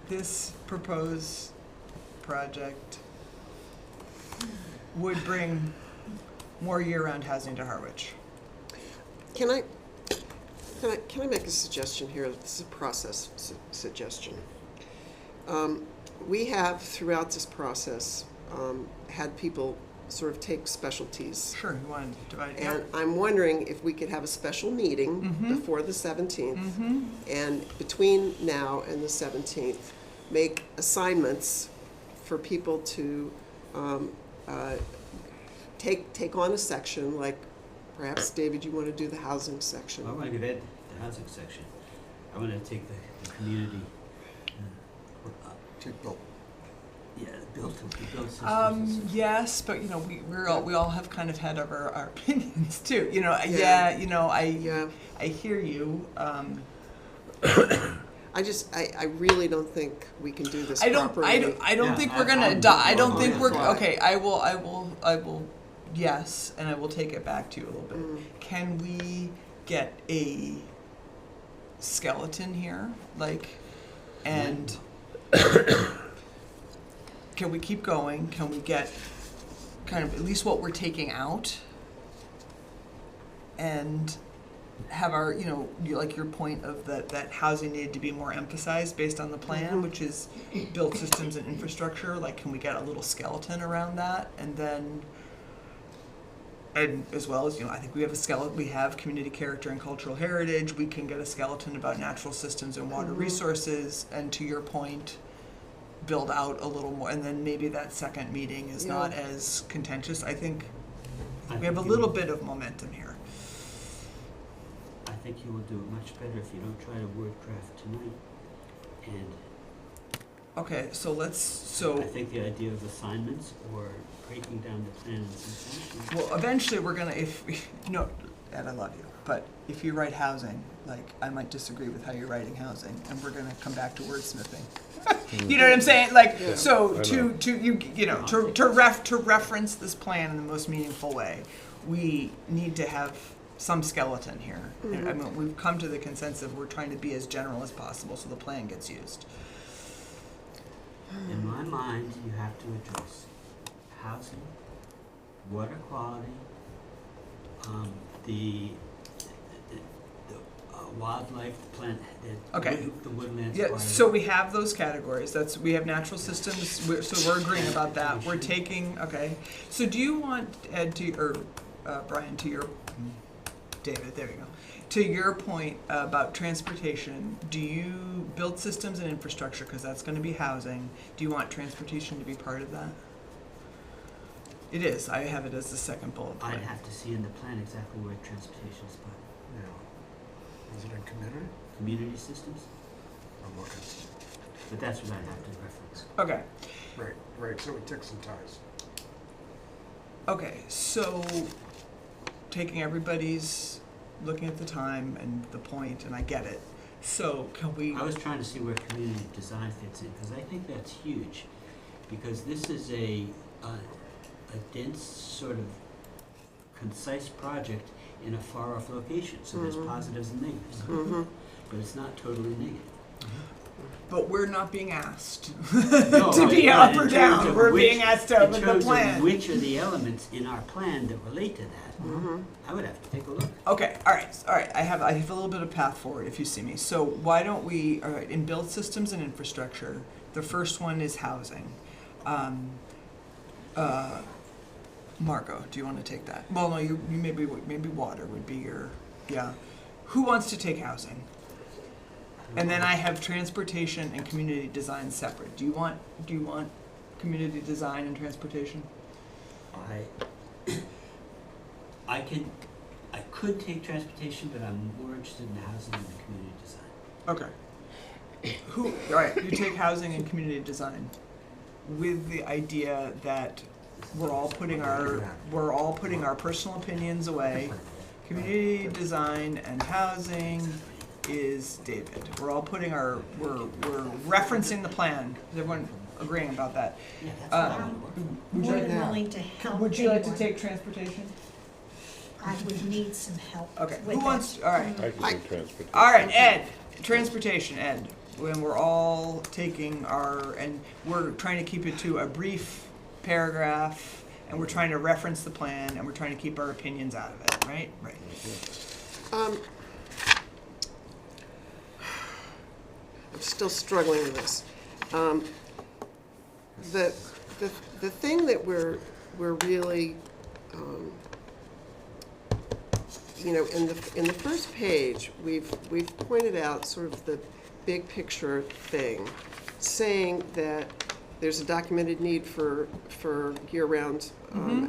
This proposed project would bring more year-round housing to Harwich. Can I make a suggestion here? This is a process suggestion. We have, throughout this process, had people sort of take specialties. Sure, you want to divide, And I'm wondering if we could have a special meeting Mhm. before the 17th, Mm-hmm. and between now and the 17th, make assignments for people to take on a section, like perhaps, David, you want to do the housing section. I want to get at the housing section. I want to take the community, Take Bill. yeah, the build systems. and stuff. Yes, but you know, we all have kind of had our opinions too. You know, Yeah. yeah, you know, Yeah, I hear you. I really don't think we can do this I don't properly. Yeah, think we're I- gonna I'm die. I with don't you think on we're that. okay. I will. Yes, and I will take it back to you a little bit. Mm. Can we get a skeleton here, like, and can we keep going? Can we get kind of at least what we're taking out, and have our, you know, like your point of that housing needed to be more emphasized based on the plan, which is built systems and infrastructure. Like, can we get a little skeleton around that, and then, and as well as, you know, I think we have a skeleton. We have community character and cultural heritage. We can get a skeleton about natural systems and water resources, and to your point, build out a little more. And then maybe that second meeting is Yeah. not as contentious. I think I we have a think you little will- bit of momentum here. I think you will do it much better if you don't try to word craft tonight. And Okay, so let's, I so, think the idea of assignments or breaking down the plan in some fashion. well, eventually we're gonna, if, no, Ed, I love you, but if you write housing, like, I might disagree with how you're writing housing, and we're gonna come back to wordsmithing. You know what I'm saying? Like, Yeah. so I to, know. you know, to reference this plan in the most meaningful way, we need to have some skeleton here. And, I mean, we've come to the consensus, we're trying to be as general as possible so the plan gets used. In my mind, you have to address housing, water quality, the wildlife, the plant, Okay. the woodlands. Yeah, part of so it. we have those categories. We have natural systems, so we're agreeing about that. We're taking, okay. So do you want, Ed, or Brian, David, there you go. To your point about transportation, do you build systems and infrastructure, because that's gonna be housing, do you want transportation to be part of that? It is, I have it as the second bullet point. I'd have to see in the plan exactly where transportation is, but Yeah. Is it in community? community systems, I'm looking. but that's what I'd have to reference. Okay, Right, so we took some ties. okay, so taking everybody's, looking at the time and the point, and I get it. So can we, I was trying to see where community design fits in, because I think that's huge, because this is a dense, sort of concise project in a far-off location, so there's positives and negatives. Mhm. But it's not totally negative. but we're not being asked No, to be but up in or terms down. of We're which- being asked to open In the terms of plan. which are the elements in our plan that relate to that, I would have to take a look. Okay, all right. I have a little bit of path forward if you see me. So why don't we, all right, in build systems and infrastructure, the first one is housing. Margot, do you want to take that? Well, no, you maybe water would be your, yeah. Who wants to take housing? And then I have transportation and community design separate. Do you want community design and transportation? I could take transportation, but I'm more interested in the housing and the community design. Okay. All right, you take housing and community design with the idea that we're all putting our personal opinions away. Community design and housing is David. We're referencing the plan. Is everyone agreeing about that? Yeah, that's what I would work for. Would you More like than to- willing to help Would you like to anyone. take transportation? I would need some help Okay, with who it. wants, all right. I can do transportation. All right, Ed, transportation, Ed. When we're all taking and we're trying to keep it to a brief paragraph, and we're trying to reference the plan, and we're trying to keep our opinions out of it, right? Right. I'm still struggling with this. The thing that we're really, in the first page, we've pointed out sort of the big picture thing, saying that there's a documented need for year-round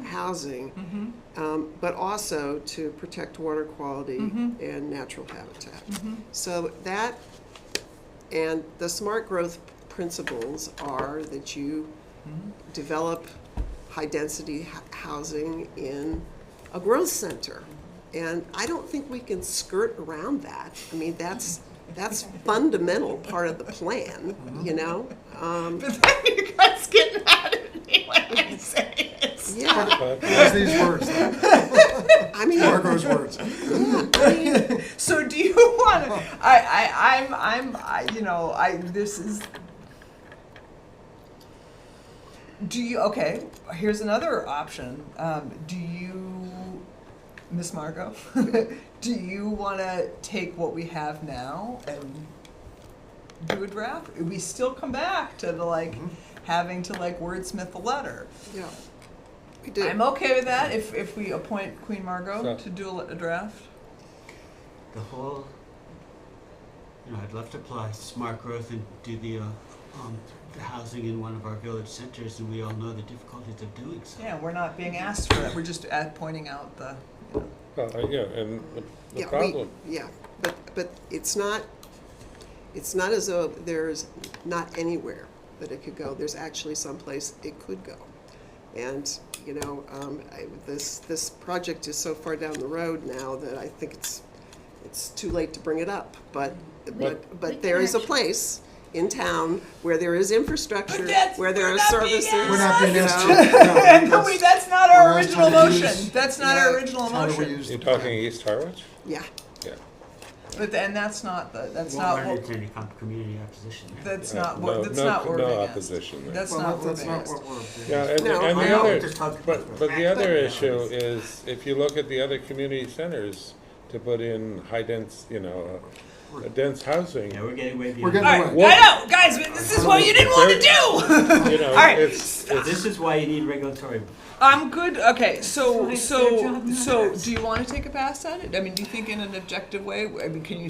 housing, but also to protect water quality and natural habitat. So that, and the smart growth principles are that you develop high-density housing in a growth center. And I don't think we can skirt around that. I mean, that's fundamental part of the plan, you know? But then you guys get mad at me when I say it. Yeah, Use these words, I mean, Margot's words. So do you want to? This is. Do you, okay, here's another option. Do you, Miss Margot, do you want to take what we have now and do a draft? We still come back to the having to wordsmith a letter. yeah, we do. I'm okay with that if we appoint Queen Margot to do a draft. The whole, I'd love to apply smart growth and do the housing in one of our village centers, and we all know the difficulties of doing so. Yeah, we're not being asked for that. We're just pointing out the. Yeah, and the Yeah, problem, but it's not as though there's not anywhere that it could go. There's actually someplace it could go. And, this project is so far down the road now that I think it's too late to bring it up. But there is a place in town where there is infrastructure, where there are services. We're not being asked No, that's not our We're original trying to motion. use- That's not our original How do we motion. use you're the talking plan? East Harwich? Yeah, Yeah. And that's not Won't not run what. into any community opposition there. That's not what. That's not what we're No being asked. opposition there. That's Well, not what that's we're being not asked. what we're being Yeah, asked. and, No, and I the know. other, Just talk- but the other issue is, if you look at the other community centers to put in a dense housing, Yeah, we're getting way We're beyond. getting All away. right, I know, guys. But this is what you didn't want to do. All right. it's, This is why you need regulatory. I'm good. Okay, so Nice, their job matters. do you want to take a pass at it? I mean, do you think in an objective way? I mean, can you,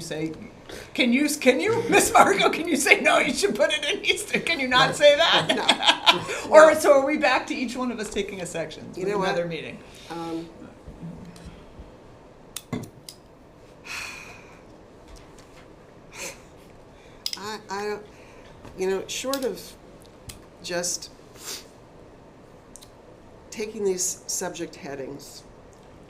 Miss Margot? Can you say no? You should put it in Easton. Can you not say that? Or so are we back to each one of us taking a section? You know what? Another meeting. I don't, short of just taking these subject headings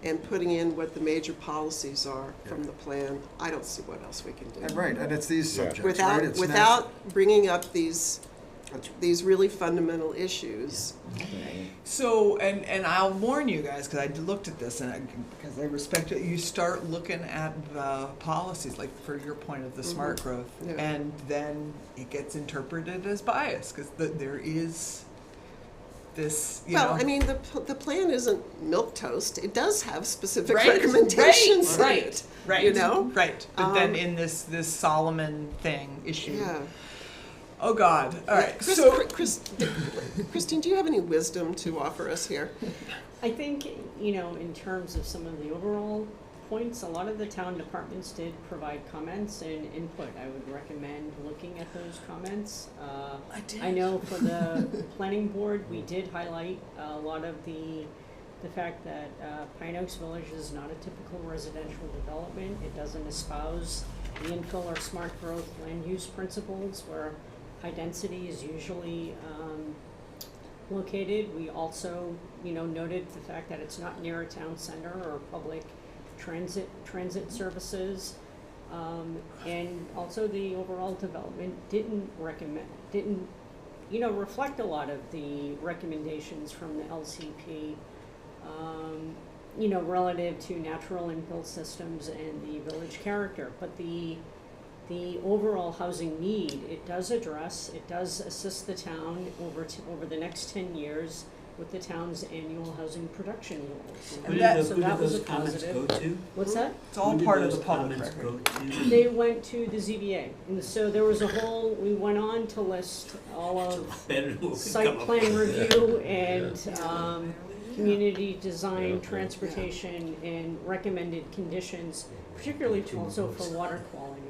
and putting in what the major policies are from the plan, I don't see what else we can do. And right, and it's these Yeah. subjects, right? It's Without bringing up these That's- really fundamental issues. So, and I'll warn you guys, because I looked at this, and because I respect it, you start looking at the policies, like for your point of the smart growth, Yeah. and then it gets interpreted as bias, because there is this, Well, I mean, the plan isn't milquetoast. It does have specific Right, recommendations in right, it. right, You know? right. But then Um, in this Solomon thing issue, Yeah. oh God, all right, so. Christine, do you have any wisdom to offer us here? I think, in terms of some of the overall points, a lot of the town departments did provide comments and input. I would recommend looking at those comments. I know for the planning board, we did highlight a lot of the fact that Pine Oaks Village is not a typical residential development. It doesn't espouse the infill or smart growth land use principles where high density is usually located. We also, noted the fact that it's not near a town center or public transit services. And also the overall development didn't reflect a lot of the recommendations from the LCP, relative to natural infill systems and the village character. But the overall housing need, it does assist the town over the next 10 years with the town's annual housing production goals. And that- So that was a Who do those comments positive. go to? What's that? It's all Who do part of those the public comments record. go to? They went to the ZBA, and so there was a whole, we went on to list all It's a of lot better than what we site come up plan with. review and, community design, Yeah. transportation, and recommended conditions, particularly also for water quality.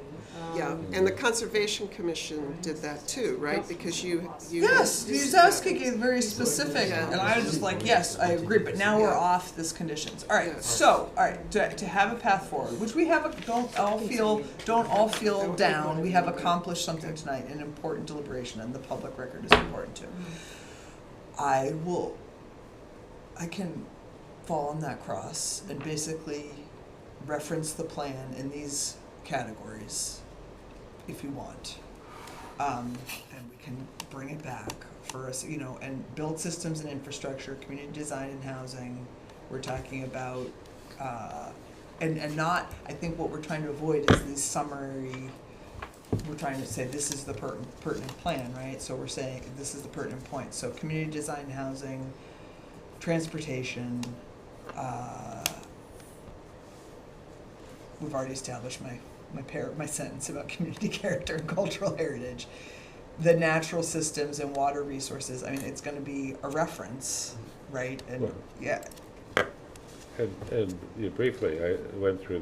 Yeah, and the Conservation Commission did that too, right? Yep. Because you. Yes, Yuzowski gave very specific, Yeah. and I was just like, yes, I agree, but now we're Yeah. off this conditions. All right, Yeah. so, all right, to have a path forward, which we have, don't all feel down. We have accomplished something tonight, an important deliberation, and the public record is important too. I can fall on that cross and basically reference the plan in these categories if you want. And we can bring it back for us, and build systems and infrastructure, community design and housing. We're talking about, and not, I think what we're trying to avoid is these summary, we're trying to say this is the pertinent plan, right? So we're saying this is the pertinent point. So community design, housing, transportation, we've already established my sentence about community character and cultural heritage. The natural systems and water resources, I mean, it's gonna be a reference, right? And, Well- yeah, And briefly, I went through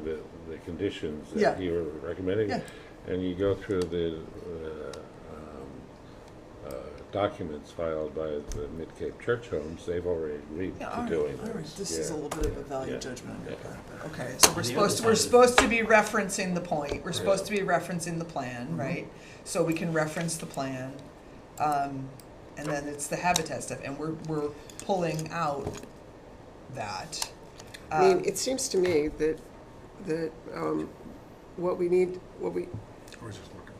the conditions Yeah. that you were recommending. Yeah. And you go through the documents filed by the Mid-Cape Church Homes, they've already agreed yeah, to all doing right, all right. this. This is a Yeah. little bit of a value Yeah. judgment on your Yeah. part, but, okay, so On we're the supposed other to, side we're of it- supposed to be referencing the point, we're supposed Right. to be referencing the plan, right? So we can reference the plan, and then it's the habitat stuff, and we're pulling out that. I mean, it seems to me that, what we need, I was just looking.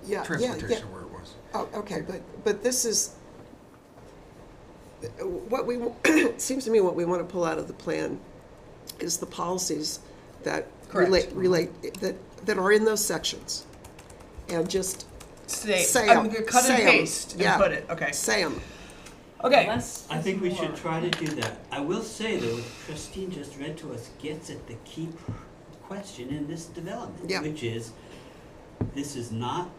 yeah, yeah, Transportation where it was. Oh, okay, but this is, what we, it seems to me what we want to pull out of the plan is the policies that Correct. relate, that are in those sections. And just Say, Say I'm 'em. gonna cut and Say 'em. paste and Yeah. put it, okay. say them. Okay, Less I is think we more. should try to do that. I will say though, what Christine just read to us gets at the key question in this development, Yeah. which is, this is not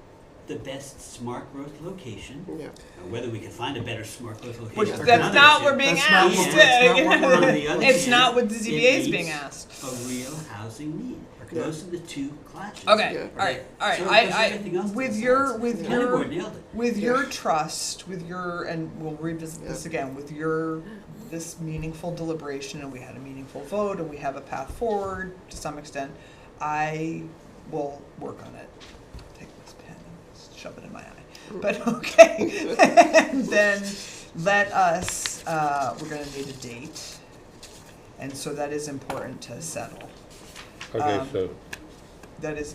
the best smart growth location. Yeah. Now, whether we can find a better smart growth location which, is that's another not issue. what we're being That's not asked. what- that's not what we're- On the other It's hand, not what the it ZBA is being meets asked. a real housing need. Yeah. Those are the two clashes. Okay, Yeah. all right, So does I, everything else with make your, sense? with The planning board your, nailed it. with your trust, with your, and we'll revisit this Yeah. again, with your, this meaningful deliberation, and we had a meaningful vote, and we have a path forward to some extent, I will work on it. Take this pen and shove it in my eye, but okay. And then let us, we're gonna need a date, and so that is important to settle. Okay, Um, so That is,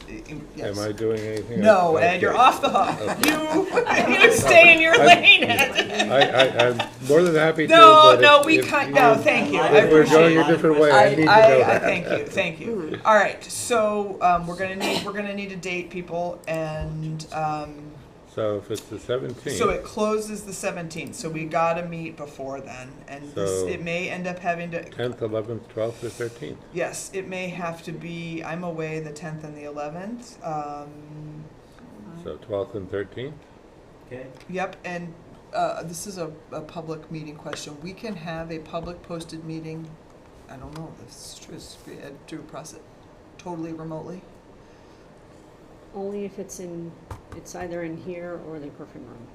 yes. am I doing anything? No, else? Ed, you're Okay. off the hook. Okay. You stay in your I- lane, Ed. I'm more than happy to, No, but no, if- we if can't, you- no, thank you. I If If we're appreciate going it. a different way, I need to know I that. thank you. All right, so, we're gonna need a date, people, and, So if it's the 17th. so it closes the 17th, so we gotta meet before then, and this, So- it may end up having to, 10th, 11th, 12th, or 13th. yes, it may have to be, I'm away the 10th and the 11th, So 12th and 13th? Okay? yep, and, this is a public meeting question. We can have a public posted meeting, I don't know if this is true, to process totally remotely? Only if it's either in here or the Griffin Room.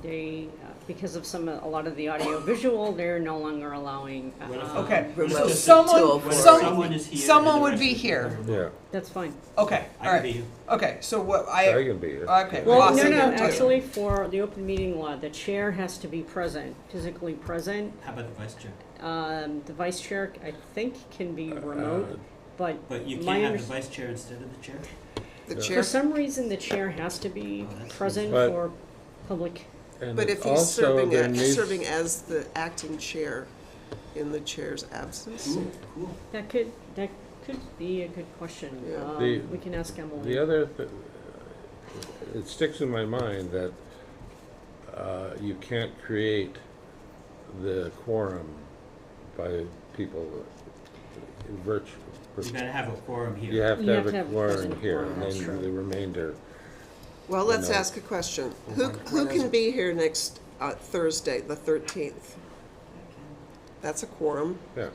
They, because of a lot of the audio visual, they're no longer allowing, What if- Okay, Remote so till someone, What if Some- someone is here? someone and the would rest be of us here. are remote? Yeah, that's fine. okay, I all can be right, here. okay, so what, I I, can be here. okay. Well, I'll no, say no, that too. actually, for the open meeting law, the chair has to be present, physically present. How about the vice chair? The vice chair, I think, can be remote, but But you my can't have under- the vice chair instead of the chair? The Yeah. chair, for some reason, the chair has to be Oh, that's present But- for public. And but if he's also there needs- serving as the acting chair in the chair's absence. Cool. That could be a good question. Yeah. The- We can ask Emily. The other, it sticks in my mind that you can't create the quorum by people virtual. You gotta have a quorum here. You have to You have have to a have a quorum present here, quorum, and that's then true. the remainder. Well, let's No. ask a question. Who can be here next Thursday, the 13th? That's a quorum. Yeah.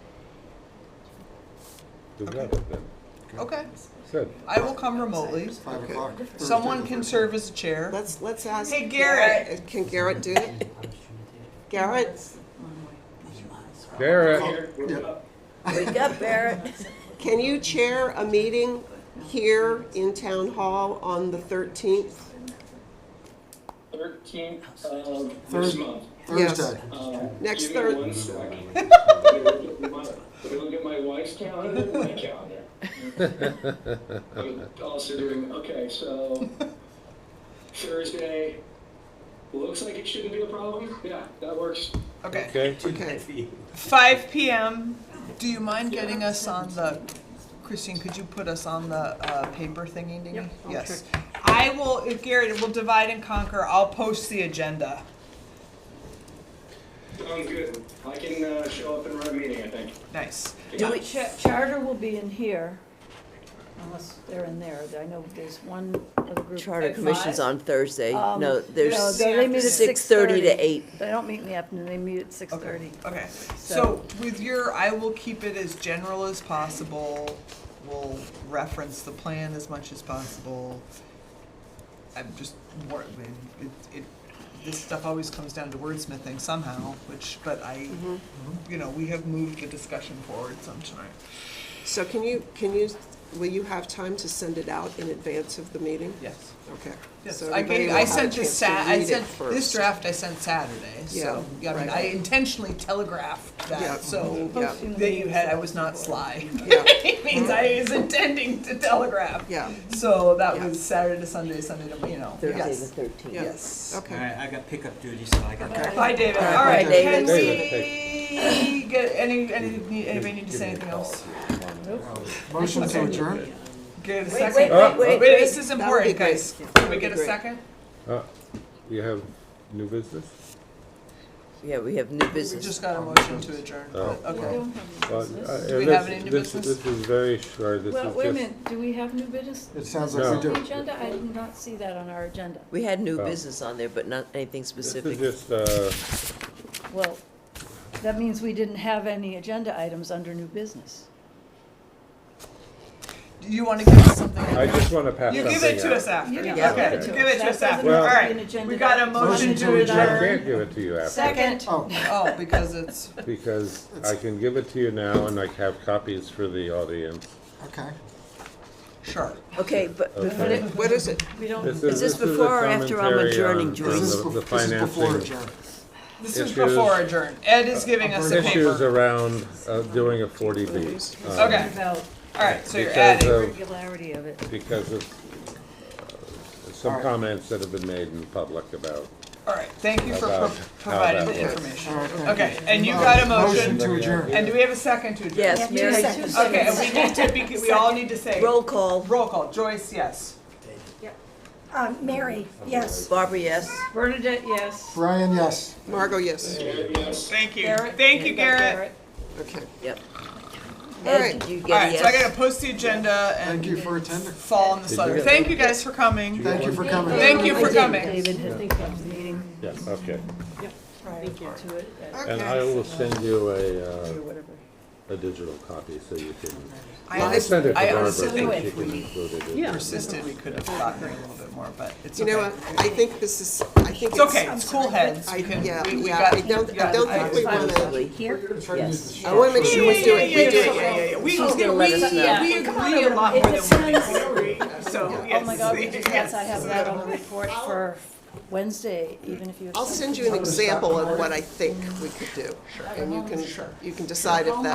You got it then. Okay, Good. I will come remotely. 5 o'clock. Someone can serve as a chair. Let's ask. Hey, Garrett. Can Garrett do it? Garrett, Garrett, Yeah. Wake up, Barrett. can you chair a meeting here in Town Hall on the 13th? 13th of Thurs- this month. Yes. Thursday. Next Give me Thurs- one second. Let me look at my wife's calendar and my calendar. I'm also doing, okay, so Thursday, looks like it shouldn't be a problem. Yeah, that works. Okay, okay? Okay. 5 p.m. Do you mind getting us on the, Christine, could you put us on the paper thingy dingy? Yep, I'll Yes. I will, if Garrett, we'll divide and conquer. I'll post the agenda. Sounds good. I can show up and run a meeting, I think. Nice. Do we, Charter will be in here, unless they're in there. I know there's one other group. Charter At Commission's 5? on Thursday. Um, No, No, there's they meet at 6:30 to 8. They don't meet in the afternoon, they meet at 6:30. Okay, so with your, I will keep it as general as possible. We'll reference the plan as much as possible. I'm just, this stuff always comes down to wordsmithing somehow, but you know, we have moved the discussion forward some tonight. So will you have time to send it out in advance of the meeting? Yes. Okay. Yes, So I everybody gave, will I have a sent this chance to read it this first. draft I sent Saturday, so, Yeah, I mean, right. I intentionally telegraphed Yeah. that, so Yeah. Posting the that you meetings had, I out was not before. sly. Yeah. It means I was intending to telegraph. Yeah, So that Yeah. was Saturday to Sunday, Sunday to, you know, Thursday yes, the 13th. Yeah. yes. All okay. right, I got pickup duty, so I got to. Bye, David. All right, All right, bye, can David. we get, anybody need to say anything else? Motion to adjourn? Get a Wait, second? wait, This is That would be important, great. guys. That Can would we be get a great. second? You have new business? Yeah, we have new We business. just got a motion to adjourn. Oh. We Okay. don't have new Well, business. Do we this- have any new this- business? This is very short, this is Well, just. wait a minute, do we have new business? It sounds No. like we On the do. agenda? I did not see that on our agenda. We had new Oh. business on there, but not anything This specific. is just, Well, that means we didn't have any agenda items under new business. Do you want to give us something? I just want to pass You something give it to out. us after. You can Yeah. Okay, give it to give us. it to us That after. doesn't All have to be right, an agenda we got a item. motion to I adjourn. can't give it to you after. Second. Oh, Oh, because it's, Because I can give it to you now and I have copies for the audience. okay. sure. Okay, but Okay. What is it? We don't, This Is this a before or after I'm commentary adjourning, on Joyce? This is the before adjourn. financing This is Issues. before adjourn. Ed is giving us a issues paper. around doing a 40B. Okay, about all right, so you're Because adding. of- regularity of it. Because of some Alright. comments that have been made in public about. All right, thank you for About providing how the that works. information. All right, thank Okay, you. and you got a Motion motion, to adjourn. and do we have a second to adjourn? yes, Yeah, Mary, two seconds. Okay, and we need to, we all need to say. roll call. Roll call. Joyce, yes. Mary, yes. Barbara, yes. Bernadette, yes. Brian, yes. Margot, yes. Yes. Thank you. Garrett? Thank you, You got Garrett. Okay. Yep. All Ed, right. did you All get a right, so I yes? gotta post the agenda and Thank you for attending. fall on this Did you letter. get Thank you guys for coming. Thank you for coming. Thank you for coming. David had come to the meeting Yeah, okay. prior to it, And I will send you or whatever. a digital copy so you can. I I'll send it to I Barbara honestly so think she if can we include it in. Yeah. persisted, we could have gotten a little bit more, but it's You okay. know what? I think this is, I think It's okay, it's, it's cool heads. We can, yeah, we yeah, got. I don't yeah, think we wanna, Possibly. Here? Yes. I wanna make sure we do it, we do it. Yeah. We, She's gonna let us know. we agree a lot more than we disagree, so, yes. Oh my God, we just, yes, I have yes. that on the report for Wednesday, even if you. I'll send you an example of what I think we could do. And you can decide if that